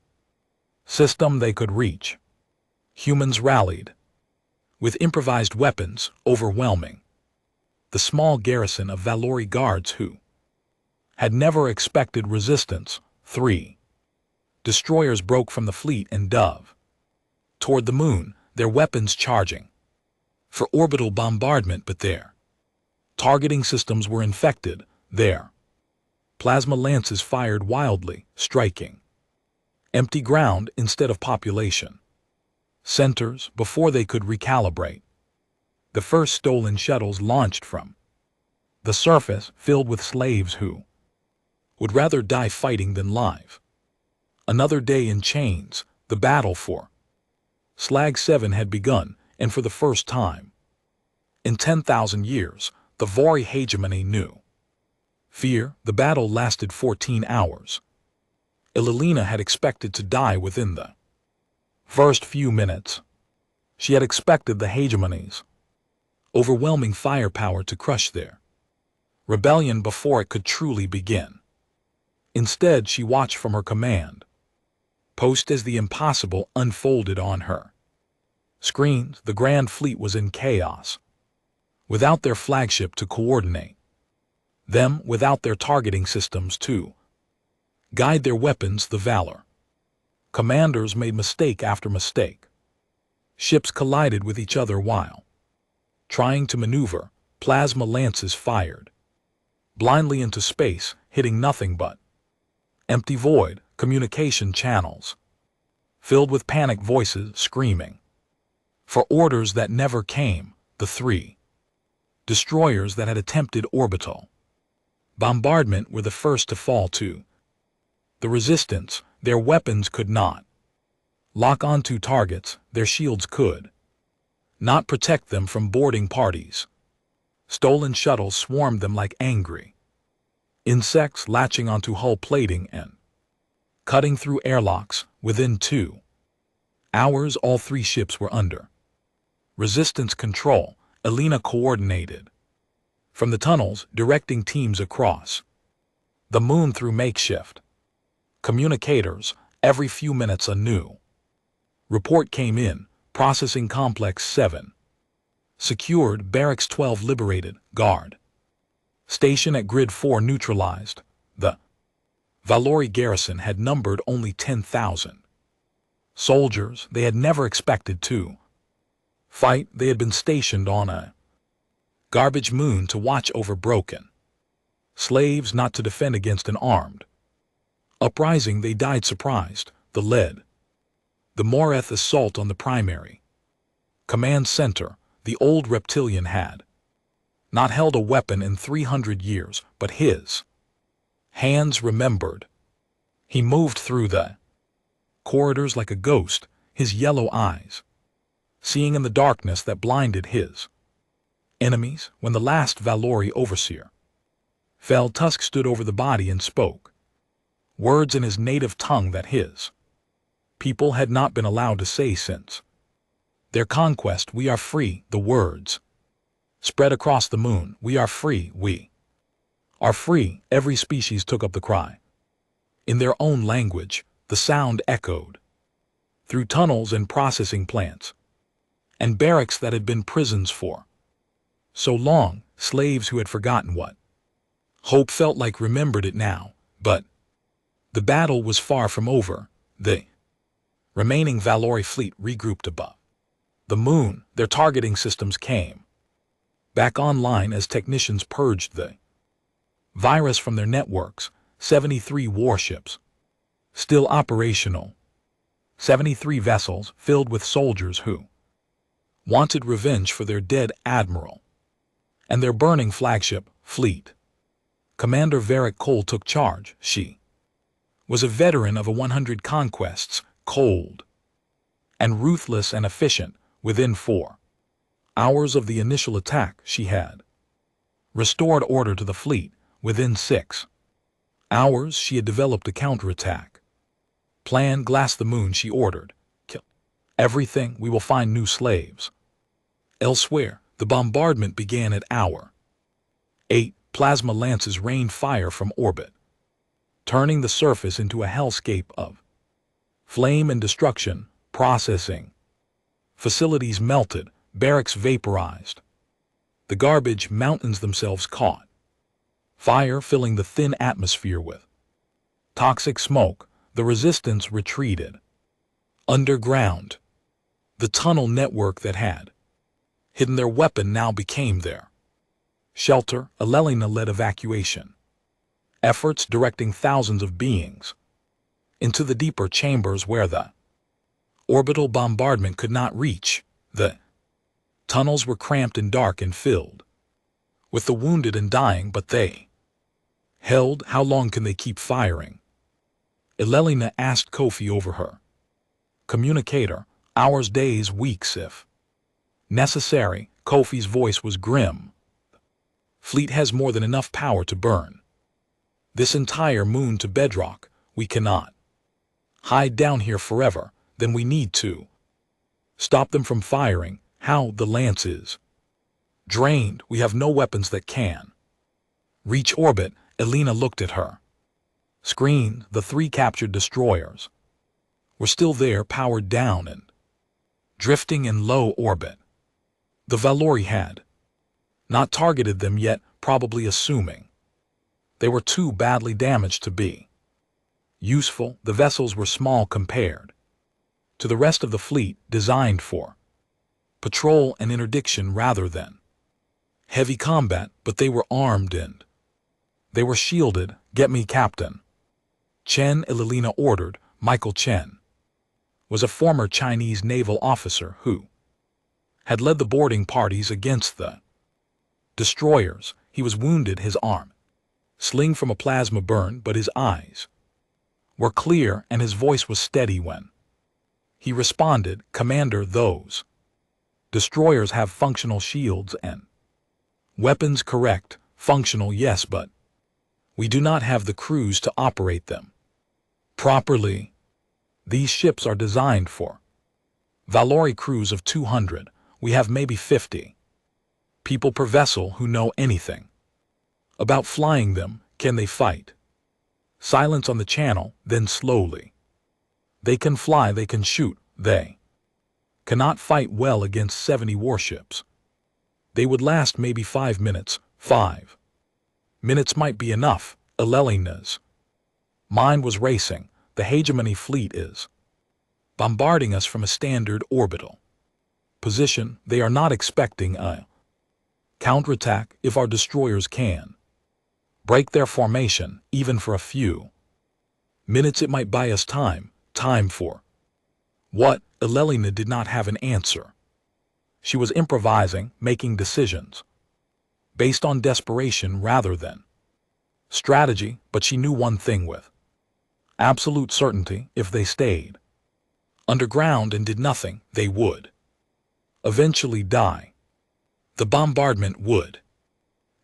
system they could reach. Humans rallied with improvised weapons, overwhelming the small garrison of Valori guards who had never expected resistance. 3 destroyers broke from the fleet and dove toward the moon, their weapons charging for orbital bombardment, but their targeting systems were infected. Their plasma lances fired wildly, striking empty ground instead of population centers before they could recalibrate. The first stolen shuttles launched from the surface, filled with slaves who would rather die fighting than live. Another day in chains, the battle for Slag 7 had begun, and for the first time in 10,000 years, the Vori hegemony knew fear. The battle lasted 14 hours. Elelina had expected to die within the first few minutes. She had expected the hegemony's overwhelming firepower to crush their rebellion before it could truly begin. Instead, she watched from her command post as the impossible unfolded on her screens. The Grand Fleet was in chaos, without their flagship to coordinate them, without their targeting systems to guide their weapons. The Valor commanders made mistake after mistake. Ships collided with each other while trying to maneuver. Plasma lances fired blindly into space, hitting nothing but empty void. Communication channels filled with panic voices screaming for orders that never came. The three destroyers that had attempted orbital bombardment were the first to fall to the resistance. Their weapons could not lock onto targets. Their shields could not protect them from boarding parties. Stolen shuttles swarmed them like angry insects, latching onto hull plating and cutting through airlocks. Within 2 hours, all 3 ships were under resistance control. Elena coordinated from the tunnels, directing teams across the moon through makeshift communicators. Every few minutes a new report came in. Processing Complex 7 secured. Barracks 12 liberated. Guard station at Grid 4 neutralized. The Valori garrison had numbered only 10,000 soldiers. They had never expected to fight. They had been stationed on a garbage moon to watch over broken slaves, not to defend against an armed uprising. They died surprised. The Moreth assault on the primary command center. The old reptilian had not held a weapon in 300 years, but his hands remembered. He moved through the corridors like a ghost, his yellow eyes seeing in the darkness that blinded his enemies. When the last Valori overseer fell, Tusk stood over the body and spoke words in his native tongue that his people had not been allowed to say since their conquest. We are free. The words spread across the moon. We are free. We are free. Every species took up the cry in their own language. The sound echoed through tunnels and processing plants and barracks that had been prisons for so long. Slaves who had forgotten what hope felt like remembered it now. But the battle was far from over. The remaining Valori fleet regrouped above the moon. Their targeting systems came back online as technicians purged the virus from their networks. 73 warships still operational. 73 vessels filled with soldiers who wanted revenge for their dead admiral and their burning flagship fleet. Commander Varric Cole took charge. She was a veteran of 100 conquests, cold and ruthless and efficient. Within 4 hours of the initial attack, she had restored order to the fleet. Within 6 hours, she had developed a counterattack plan. Glass the moon, she ordered. Kill everything. We will find new slaves elsewhere. The bombardment began at hour 8. Plasma lances rained fire from orbit, turning the surface into a hellscape of flame and destruction. Processing facilities melted, barracks vaporized. The garbage mountains themselves caught fire, filling the thin atmosphere with toxic smoke. The resistance retreated underground. The tunnel network that had hidden their weapon now became their shelter. Elelina led evacuation efforts, directing thousands of beings into the deeper chambers where the orbital bombardment could not reach. The tunnels were cramped and dark and filled with the wounded and dying, but they held. How long can they keep firing? Elelina asked Kofi over her communicator, hours, days, weeks if necessary. Kofi's voice was grim. Fleet has more than enough power to burn this entire moon to bedrock. We cannot hide down here forever. Then we need to stop them from firing. How? The lance is drained. We have no weapons that can reach orbit. Elena looked at her screen. The 3 captured destroyers were still there, powered down and drifting in low orbit. The Valori had not targeted them yet, probably assuming they were too badly damaged to be useful. The vessels were small compared to the rest of the fleet, designed for patrol and interdiction rather than heavy combat, but they were armed and they were shielded. Get me, Captain Chen, Elelina ordered. Michael Chen was a former Chinese naval officer who had led the boarding parties against the destroyers. He was wounded, his arm sling from a plasma burn, but his eyes were clear and his voice was steady when he responded. Commander, those destroyers have functional shields and weapons. Correct. Functional, yes, but we do not have the crews to operate them properly. These ships are designed for Valori crews of 200. We have maybe 50 people per vessel who know anything about flying them. Can they fight? Silence on the channel, then slowly. They can fly, they can shoot, they cannot fight well against 70 warships. They would last maybe 5 minutes. 5 minutes might be enough. Elelina's mind was racing. The hegemony fleet is bombarding us from a standard orbital position. They are not expecting a counterattack. If our destroyers can break their formation, even for a few minutes, it might buy us time. Time for what? Elelina did not have an answer. She was improvising, making decisions based on desperation rather than strategy, but she knew one thing with absolute certainty: if they stayed underground and did nothing, they would eventually die. The bombardment would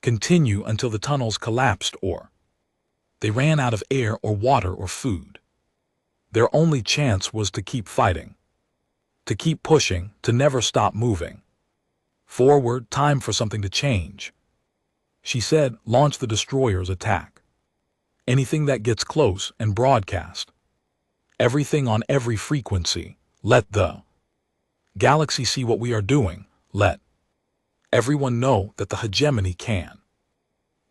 continue until the tunnels collapsed or they ran out of air or water or food. Their only chance was to keep fighting, to keep pushing, to never stop moving forward. Time for something to change. She said, launch the destroyers, attack anything that gets close and broadcast everything on every frequency. Let the galaxy see what we are doing. Let everyone know that the hegemony can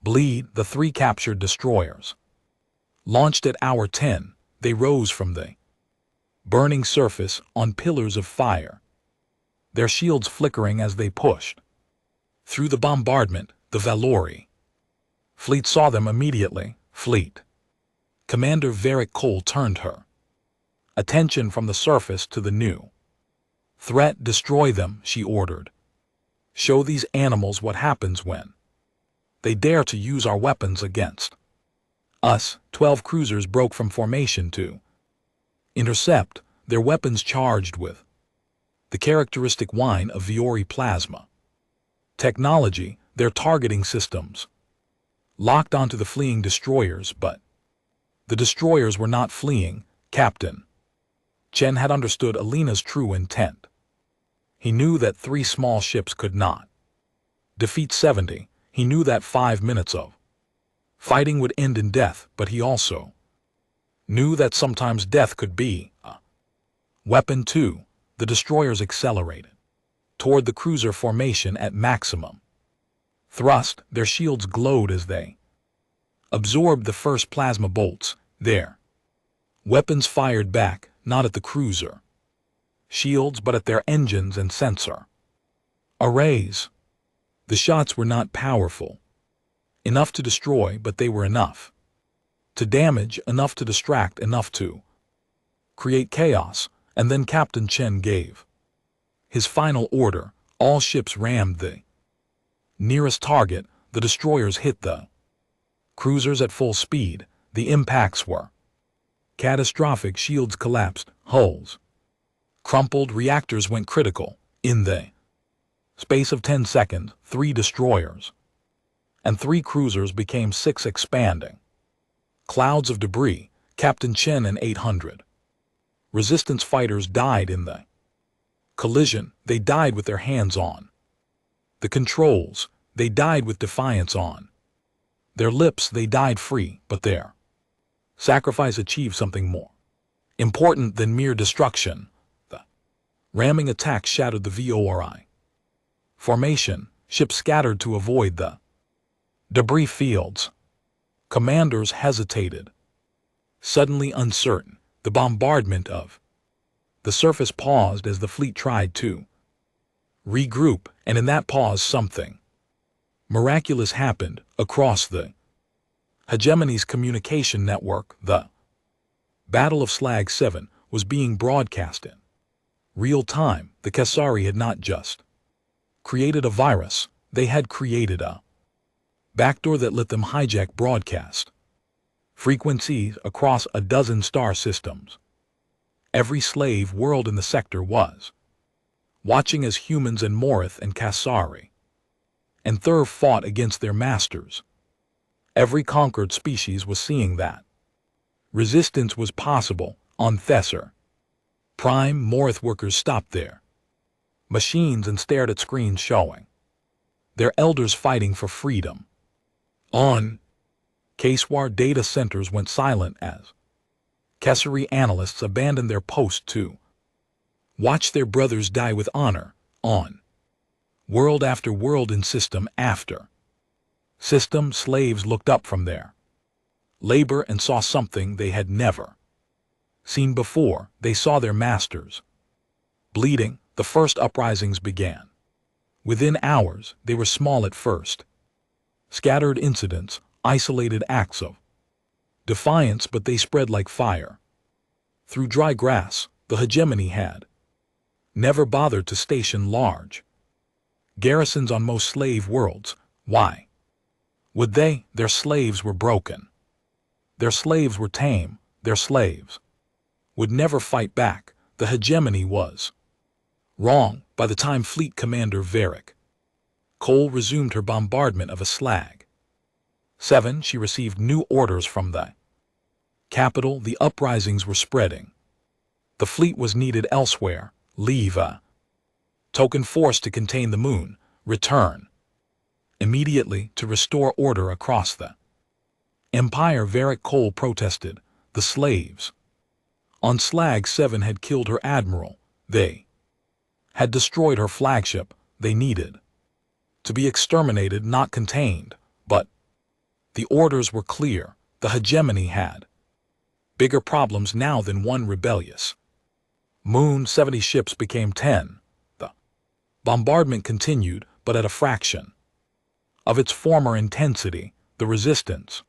bleed. The 3 captured destroyers launched at hour 10. They rose from the burning surface on pillars of fire, their shields flickering as they pushed through the bombardment. The Valori fleet saw them immediately. Fleet Commander Varric Cole turned her attention from the surface to the new threat. Destroy them, she ordered. Show these animals what happens when they dare to use our weapons against us. 12 cruisers broke from formation to intercept, their weapons charged with the characteristic whine of Viori plasma technology. Their targeting systems locked onto the fleeing destroyers, but the destroyers were not fleeing. Captain Chen had understood Elena's true intent. He knew that 3 small ships could not defeat 70. He knew that 5 minutes of fighting would end in death, but he also knew that sometimes death could be a weapon too. The destroyers accelerated toward the cruiser formation at maximum thrust. Their shields glowed as they absorbed the first plasma bolts. Their weapons fired back, not at the cruiser shields, but at their engines and sensor arrays. The shots were not powerful enough to destroy, but they were enough to damage, enough to distract, enough to create chaos. And then Captain Chen gave his final order. All ships rammed the nearest target. The destroyers hit the cruisers at full speed. The impacts were Catastrophic shields collapsed, hulls crumpled, reactors went critical. In the space of 10 seconds, 3 destroyers and 3 cruisers became 6, expanding clouds of debris. Captain Chen and 800 resistance fighters died in the collision. They died with their hands on the controls. They died with defiance on their lips. They died free, but their sacrifice achieved something more important than mere destruction. The ramming attack shattered the VORI formation. Ships scattered to avoid the debris fields. Commanders hesitated, suddenly uncertain. The bombardment of the surface paused as the fleet tried to regroup, and in that pause something miraculous happened. Across the hegemony's communication network, the Battle of Slag 7 was being broadcast in real time. The Kasari had not just created a virus, they had created a backdoor that let them hijack broadcast frequencies across a dozen star systems. Every slave world in the sector was watching as humans and Morith and Kasari and Thur fought against their masters. Every conquered species was seeing that resistance was possible. On Thesser Prime, Morith workers stopped their machines and stared at screens showing their elders fighting for freedom. On Kaswar, data centers went silent as Kesari analysts abandoned their post to watch their brothers die with honor. On world after world, in system after system, slaves looked up from their labor and saw something they had never seen before. They saw their masters bleeding. The first uprisings began. Within hours, they were small at first. Scattered incidents, isolated acts of defiance, but they spread like fire. Through dry grass, the hegemony had never bothered to station large garrisons on most slave worlds. Why would they? Their slaves were broken. Their slaves were tame. Their slaves would never fight back. The hegemony was wrong. By the time Fleet Commander Varric Cole resumed her bombardment of a Slag 7, she received new orders from the capital. The uprisings were spreading. The fleet was needed elsewhere. Leave a token force to contain the moon. Return immediately to restore order across the empire. Varric Cole protested. The slaves on Slag 7 had killed her admiral. They had destroyed her flagship. They needed to be exterminated, not contained. But the orders were clear. The hegemony had bigger problems now than one rebellious moon. 70 ships became 10. The bombardment continued, but at a fraction of its former intensity. The resistance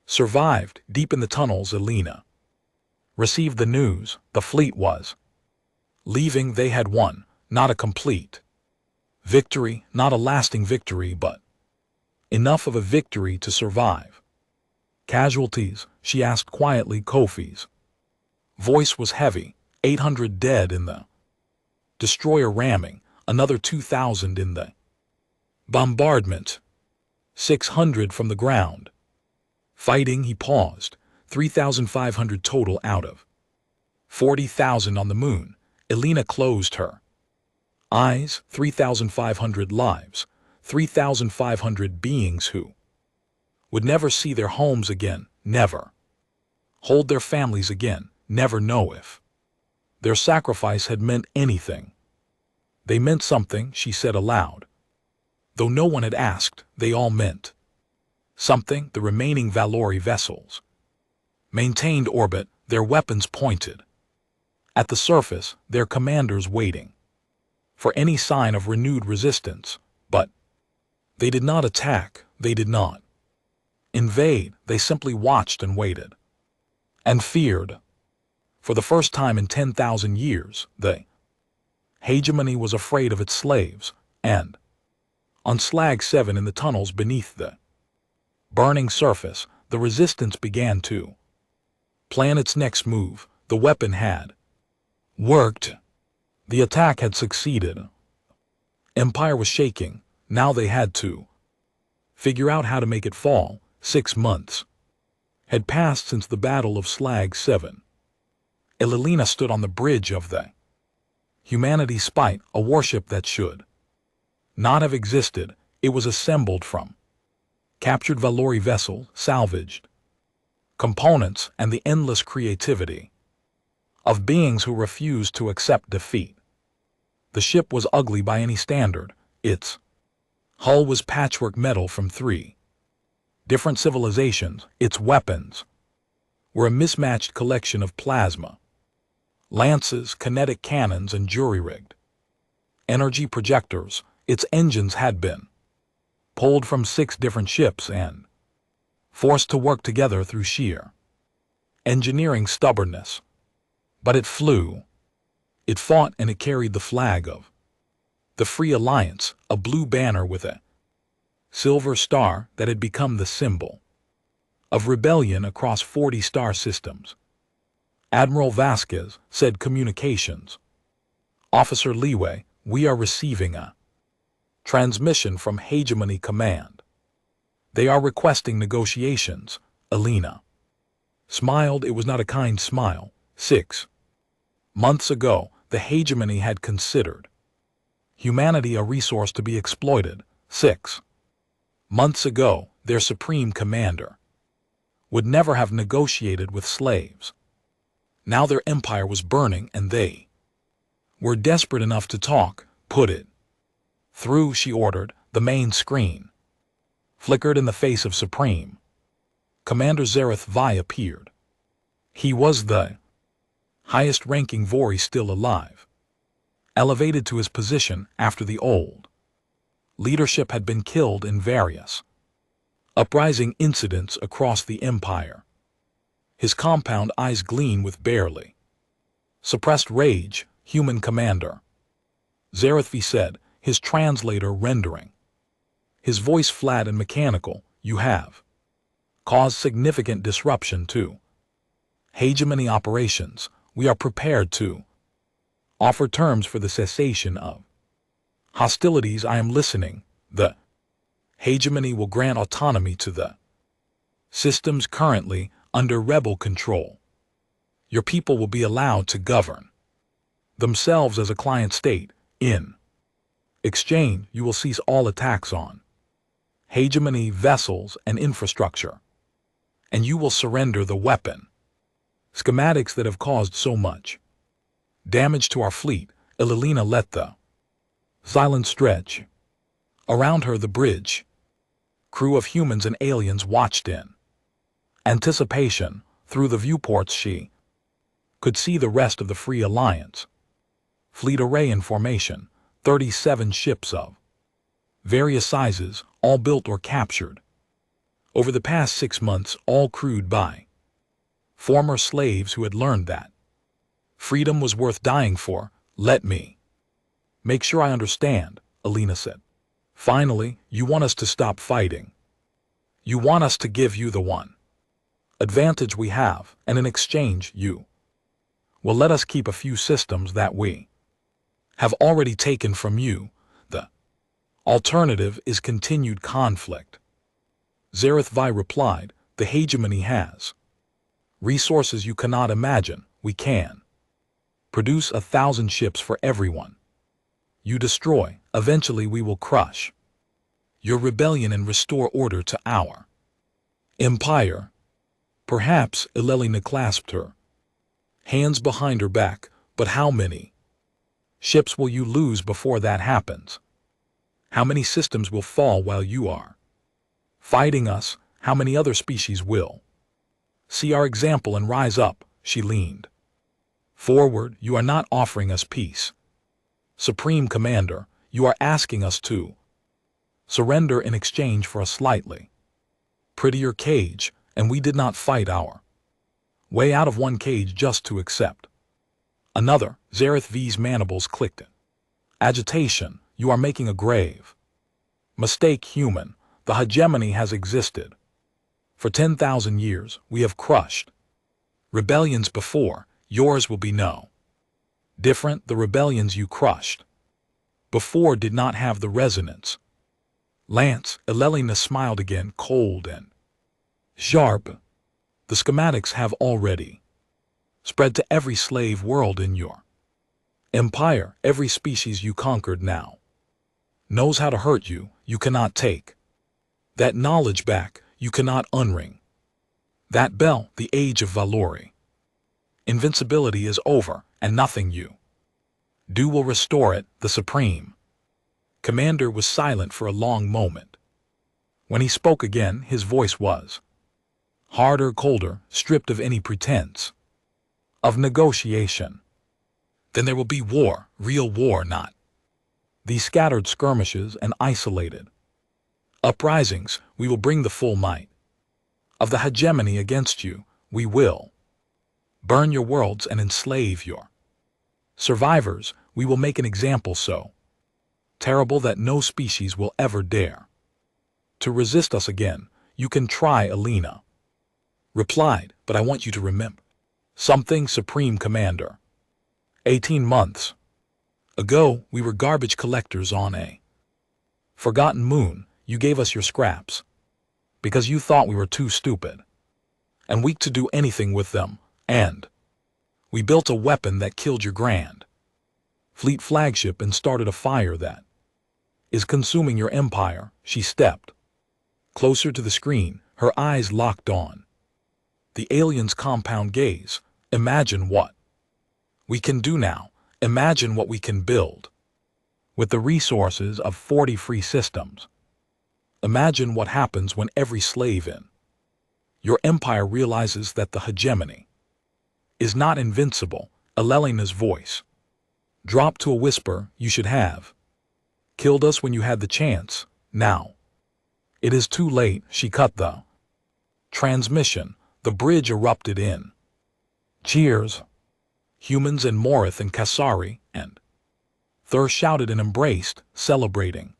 survived. Deep in the tunnels, Elena received the news. The fleet was leaving. They had won, not a complete victory, not a lasting victory, but enough of a victory to survive. Casualties? She asked quietly. Kofi's voice was heavy. 800 dead in the destroyer ramming, another 2,000 in the bombardment, 600 from the ground. Fighting, he paused. 3,500 total out of 40,000 on the moon. Elena closed her eyes. 3,500 lives, 3,500 beings who would never see their homes again, never hold their families again, never know if their sacrifice had meant anything. They meant something, she said aloud. Though no one had asked, they all meant something. The remaining Valori vessels maintained orbit, their weapons pointed at the surface, their commanders waiting for any sign of renewed resistance. But they did not attack, they did not invade, they simply watched and waited and feared. For the first time in 10,000 years, the hegemony was afraid of its slaves, and on Slag 7 in the tunnels beneath the burning surface, the resistance began to plan its next move. The weapon had worked. The attack had succeeded. Empire was shaking. Now they had to figure out how to make it fall. 6 months had passed since the Battle of Slag 7. Elelina stood on the bridge of the Humanity Spite, a warship that should not have existed. It was assembled from captured Valori vessels, salvaged components, and the endless creativity of beings who refused to accept defeat. The ship was ugly by any standard. Its hull was patchwork metal from 3 different civilizations. Its weapons were a mismatched collection of plasma lances, kinetic cannons, and jury-rigged energy projectors. Its engines had been pulled from 6 different ships and forced to work together through sheer engineering stubbornness. But it flew. It fought, and it carried the flag of the Free Alliance, a blue banner with a silver star that had become the symbol of rebellion across 40 star systems. Admiral Vasquez said, "Communications Officer Leeway, we are receiving a transmission from Hegemony Command. They are requesting negotiations." Alina smiled. It was not a kind smile. 6 months ago, the Hegemony had considered humanity a resource to be exploited. 6 months ago, their supreme commander would never have negotiated with slaves. Now their empire was burning, and they were desperate enough to talk. "Put it through," she ordered. The main screen flickered in the face of Supreme Commander Zareth Vi appeared. He was the highest-ranking Vori still alive, elevated to his position after the old leadership had been killed in various uprising incidents across the empire. His compound eyes gleam with barely suppressed rage. "Human Commander," Zareth Vi said, his translator rendering his voice flat and mechanical, "you have caused significant disruption to Hegemony operations. We are prepared to offer terms for the cessation of hostilities. I am listening. The Hegemony will grant autonomy to the systems currently under rebel control. Your people will be allowed to govern themselves as a client state. In exchange, you will cease all attacks on Hegemony vessels and infrastructure, and you will surrender the weapon schematics that have caused so much damage to our fleet." Elelina let the silence stretch around her. The bridge crew of humans and aliens watched in anticipation. Through the viewports she could see the rest of the Free Alliance fleet array in formation, 37 ships of various sizes, all built or captured over the past 6 months, all crewed by former slaves who had learned that freedom was worth dying for. "Let me make sure I understand," Alina said. "Finally, you want us to stop fighting. You want us to give you the one advantage we have, and in exchange you will let us keep a few systems that we have already taken from you. The alternative is continued conflict." Zareth Vi replied, "The Hegemony has resources you cannot imagine. We can produce 1,000 ships for everyone you destroy. Eventually we will crush your rebellion and restore order to our empire." "Perhaps," Elelina clasped her hands behind her back, "but how many ships will you lose before that happens? How many systems will fall while you are fighting us? How many other species will see our example and rise up?" She leaned forward. "You are not offering us peace, Supreme Commander. You are asking us to surrender in exchange for a slightly prettier cage, and we did not fight our way out of one cage just to accept another." Zareth V's mandibles clicked. "Agitation. You are making a grave mistake, human. The hegemony has existed for 10,000 years. We have crushed Rebellions before, yours will be no different. The rebellions you crushed before did not have the resonance. Lance, Elelina smiled again, cold and sharp. The schematics have already spread to every slave world in your empire. Every species you conquered now knows how to hurt you. You cannot take that knowledge back. You cannot unring that bell. The age of Valori. Invincibility is over, and nothing you do will restore it. The Supreme Commander was silent for a long moment. When he spoke again, his voice was harder, colder, stripped of any pretense of negotiation. Then there will be war, real war, not these scattered skirmishes and isolated uprisings. We will bring the full might of the hegemony against you. We will burn your worlds and enslave your survivors. We will make an example so terrible that no species will ever dare to resist us again. You can try, Alina replied, but I want you to remember something, Supreme Commander. 18 months ago, we were garbage collectors on a forgotten moon. You gave us your scraps because you thought we were too stupid and weak to do anything with them, and we built a weapon that killed your grand fleet flagship and started a fire that is consuming your empire. She stepped closer to the screen, her eyes locked on the alien's compound gaze. Imagine what we can do now. Imagine what we can build with the resources of 40 free systems. Imagine what happens when every slave in your empire realizes that the hegemony is not invincible. Elelina's voice dropped to a whisper. You should have killed us when you had the chance. Now it is too late. She cut the transmission. The bridge erupted in cheers. Humans and Morith and Kasari and Thur shouted and embraced, celebrating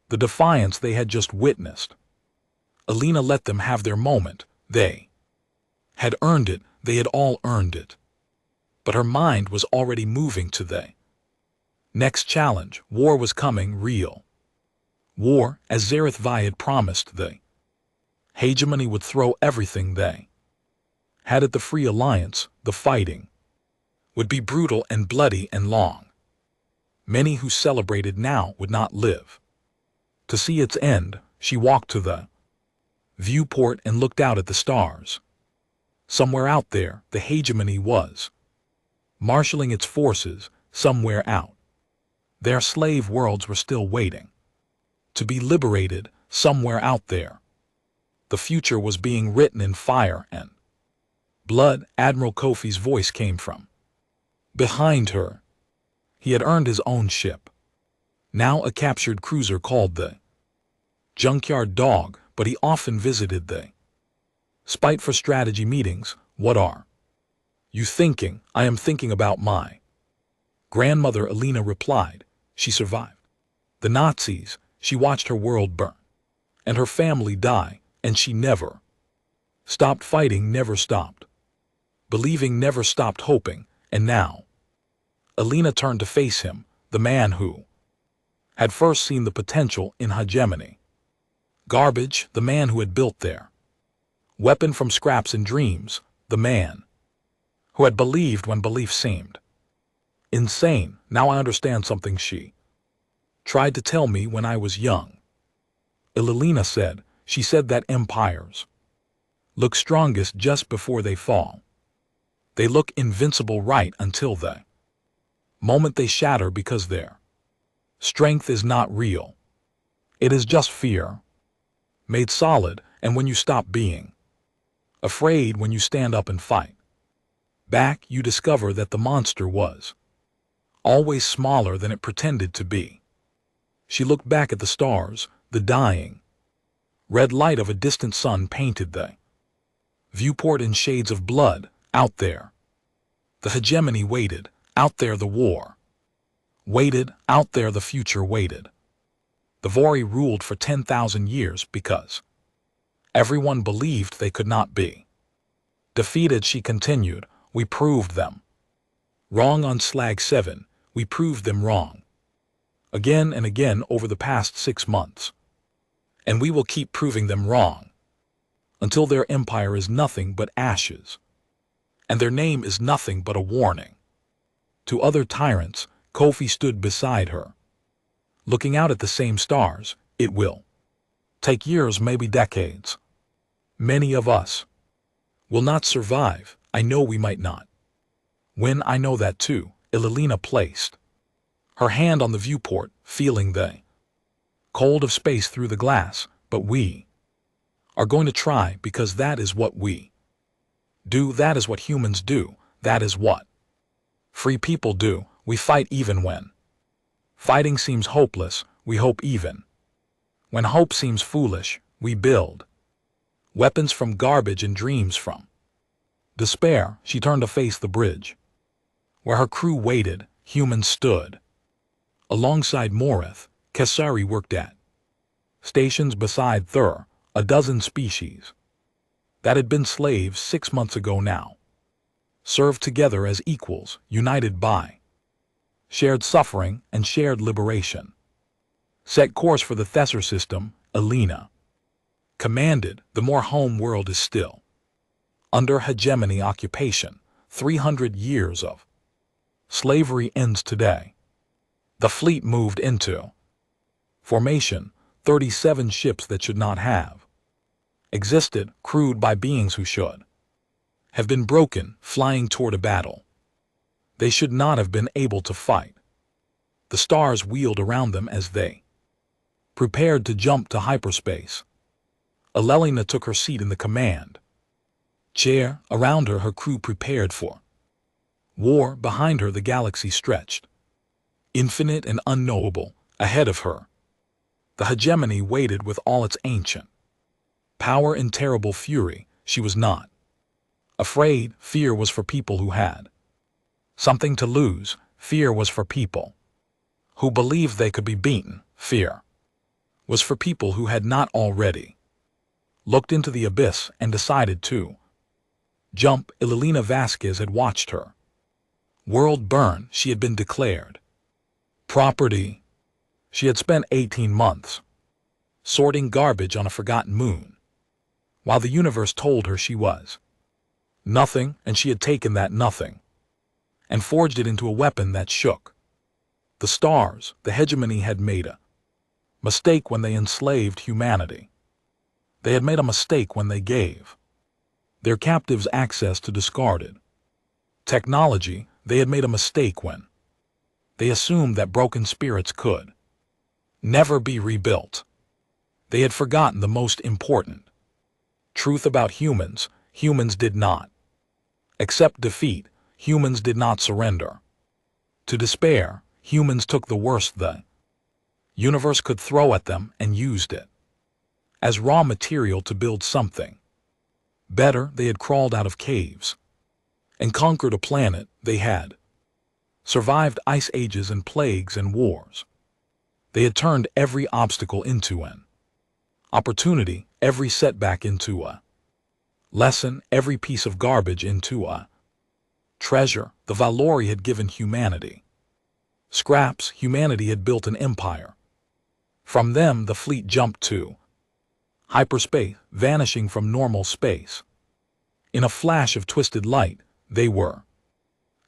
the defiance they had just witnessed. Alina let them have their moment. They had earned it. They had all earned it. But her mind was already moving to the next challenge. War was coming, real war, as SciFi had promised. The hegemony would throw everything they had at the Free Alliance. The fighting would be brutal and bloody and long. Many who celebrated now would not live to see its end. She walked to the viewport and looked out at the stars. Somewhere out there, the hegemony was marshaling its forces. Somewhere out there, slave worlds were still waiting to be liberated. Somewhere out there, the future was being written in fire and blood. Admiral Kofi's voice came from behind her. He had earned his own ship, now a captured cruiser called the Junkyard Dog, but he often visited the Spite for strategy meetings. What are you thinking? I am thinking about my grandmother, Alina replied. She survived the Nazis. She watched her world burn and her family die, and she never stopped fighting, never stopped believing, never stopped hoping. And now Alina turned to face him, the man who had first seen the potential in hegemony. Garbage, the man who had built their weapon from scraps and dreams, the man who had believed when belief seemed insane. Now I understand something she tried to tell me when I was young. Alina said. She said that empires look strongest just before they fall. They look invincible right until the moment they shatter, because their strength is not real. It is just fear made solid. And when you stop being afraid, when you stand up and fight back, you discover that the monster was always smaller than it pretended to be. She looked back at the stars. The dying red light of a distant sun painted the viewport in shades of blood. Out there, the hegemony waited. Out there, the war waited. Out there, the future waited. The Vori ruled for 10,000 years because everyone believed they could not be Defeated, she continued, we proved them wrong on Slag 7. We proved them wrong. Again and again over the past 6 months. And we will keep proving them wrong. Until their empire is nothing but ashes. And their name is nothing but a warning. To other tyrants, Kofi stood beside her. Looking out at the same stars, it will take years, maybe decades. Many of us will not survive. I know we might not. When I know that too, Ilelina placed her hand on the viewport, feeling the cold of space through the glass, but we are going to try because that is what we do, that is what humans do, that is what free people do. We fight even when fighting seems hopeless, we hope even when hope seems foolish, we build weapons from garbage and dreams from despair. She turned to face the bridge. Where her crew waited, humans stood. Alongside Morith, Kesari worked at stations beside Thur, a dozen species that had been slaves 6 months ago now served together as equals, united by shared suffering and shared liberation. Set course for the Thesser system, Elena commanded. The more home world is still under hegemony occupation. 300 years of slavery ends today. The fleet moved into formation. 37 ships that should not have existed, crewed by beings who should have been broken, flying toward a battle they should not have been able to fight. The stars wheeled around them as they prepared to jump to hyperspace. Elelina took her seat in the command chair. Around her, her crew prepared for war. Behind her, the galaxy stretched, infinite and unknowable. Ahead of her, the hegemony waited with all its ancient power and terrible fury. She was not afraid. Fear was for people who had something to lose. Fear was for people who believed they could be beaten. Fear was for people who had not already looked into the abyss and decided to jump. Ilelina Vasquez had watched her world burn. She had been declared property. She had spent 18 months sorting garbage on a forgotten moon, while the universe told her she was nothing, and she had taken that nothing and forged it into a weapon that shook the stars. The hegemony had made a mistake when they enslaved humanity. They had made a mistake when they gave their captives access to discarded technology. They had made a mistake when they assumed that broken spirits could never be rebuilt. They had forgotten the most important truth about humans. Humans did not accept defeat. Humans did not surrender to despair. Humans took the worst the universe could throw at them and used it as raw material to build something better. They had crawled out of caves and conquered a planet. They had survived ice ages and plagues and wars. They had turned every obstacle into an opportunity, every setback into a lesson, every piece of garbage into a treasure. The Valori had given humanity scraps. Humanity had built an empire. From them, the fleet jumped to hyperspace, vanishing from normal space. In a flash of twisted light, they were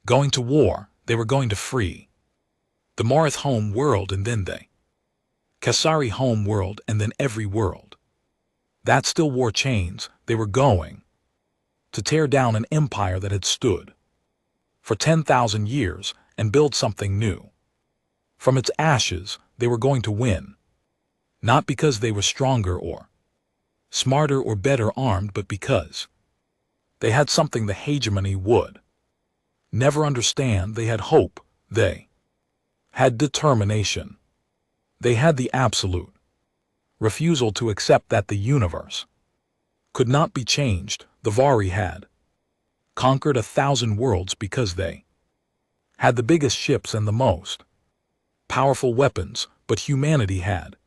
going to war. They were going to free the Morith home world, and then the Kasari home world, and then every world that still wore chains. They were going to tear down an empire that had stood for 10,000 years and build something new. From its ashes, they were going to win, not because they were stronger or smarter or better armed, but because they had something the hegemony would never understand. They had hope. They had determination. They had the absolute refusal to accept that the universe could not be changed. The Vari had conquered 1,000 worlds because they had the biggest ships and the most powerful weapons, but humanity had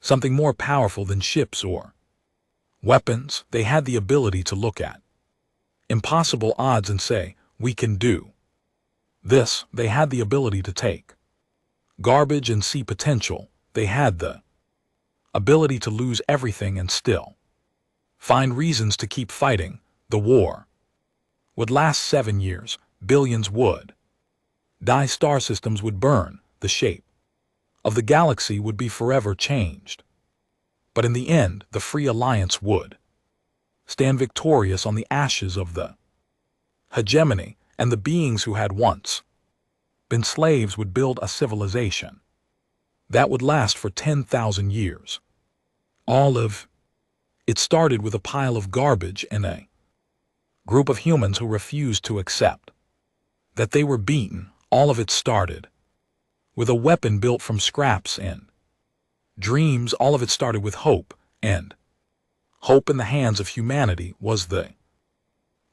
something more powerful than ships or weapons. They had the ability to look at impossible odds and say, we can do this. They had the ability to take garbage and see potential. They had the ability to lose everything and still find reasons to keep fighting. The war would last 7 years, billions would die, star systems would burn, the shape of the galaxy would be forever changed. But in the end, the Free Alliance would stand victorious on the ashes of the hegemony, and the beings who had once been slaves would build a civilization that would last for 10,000 years. All of it started with a pile of garbage and a group of humans who refused to accept that they were beaten. All of it started with a weapon built from scraps and dreams. All of it started with hope, and hope in the hands of humanity was the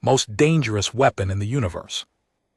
most dangerous weapon in the universe.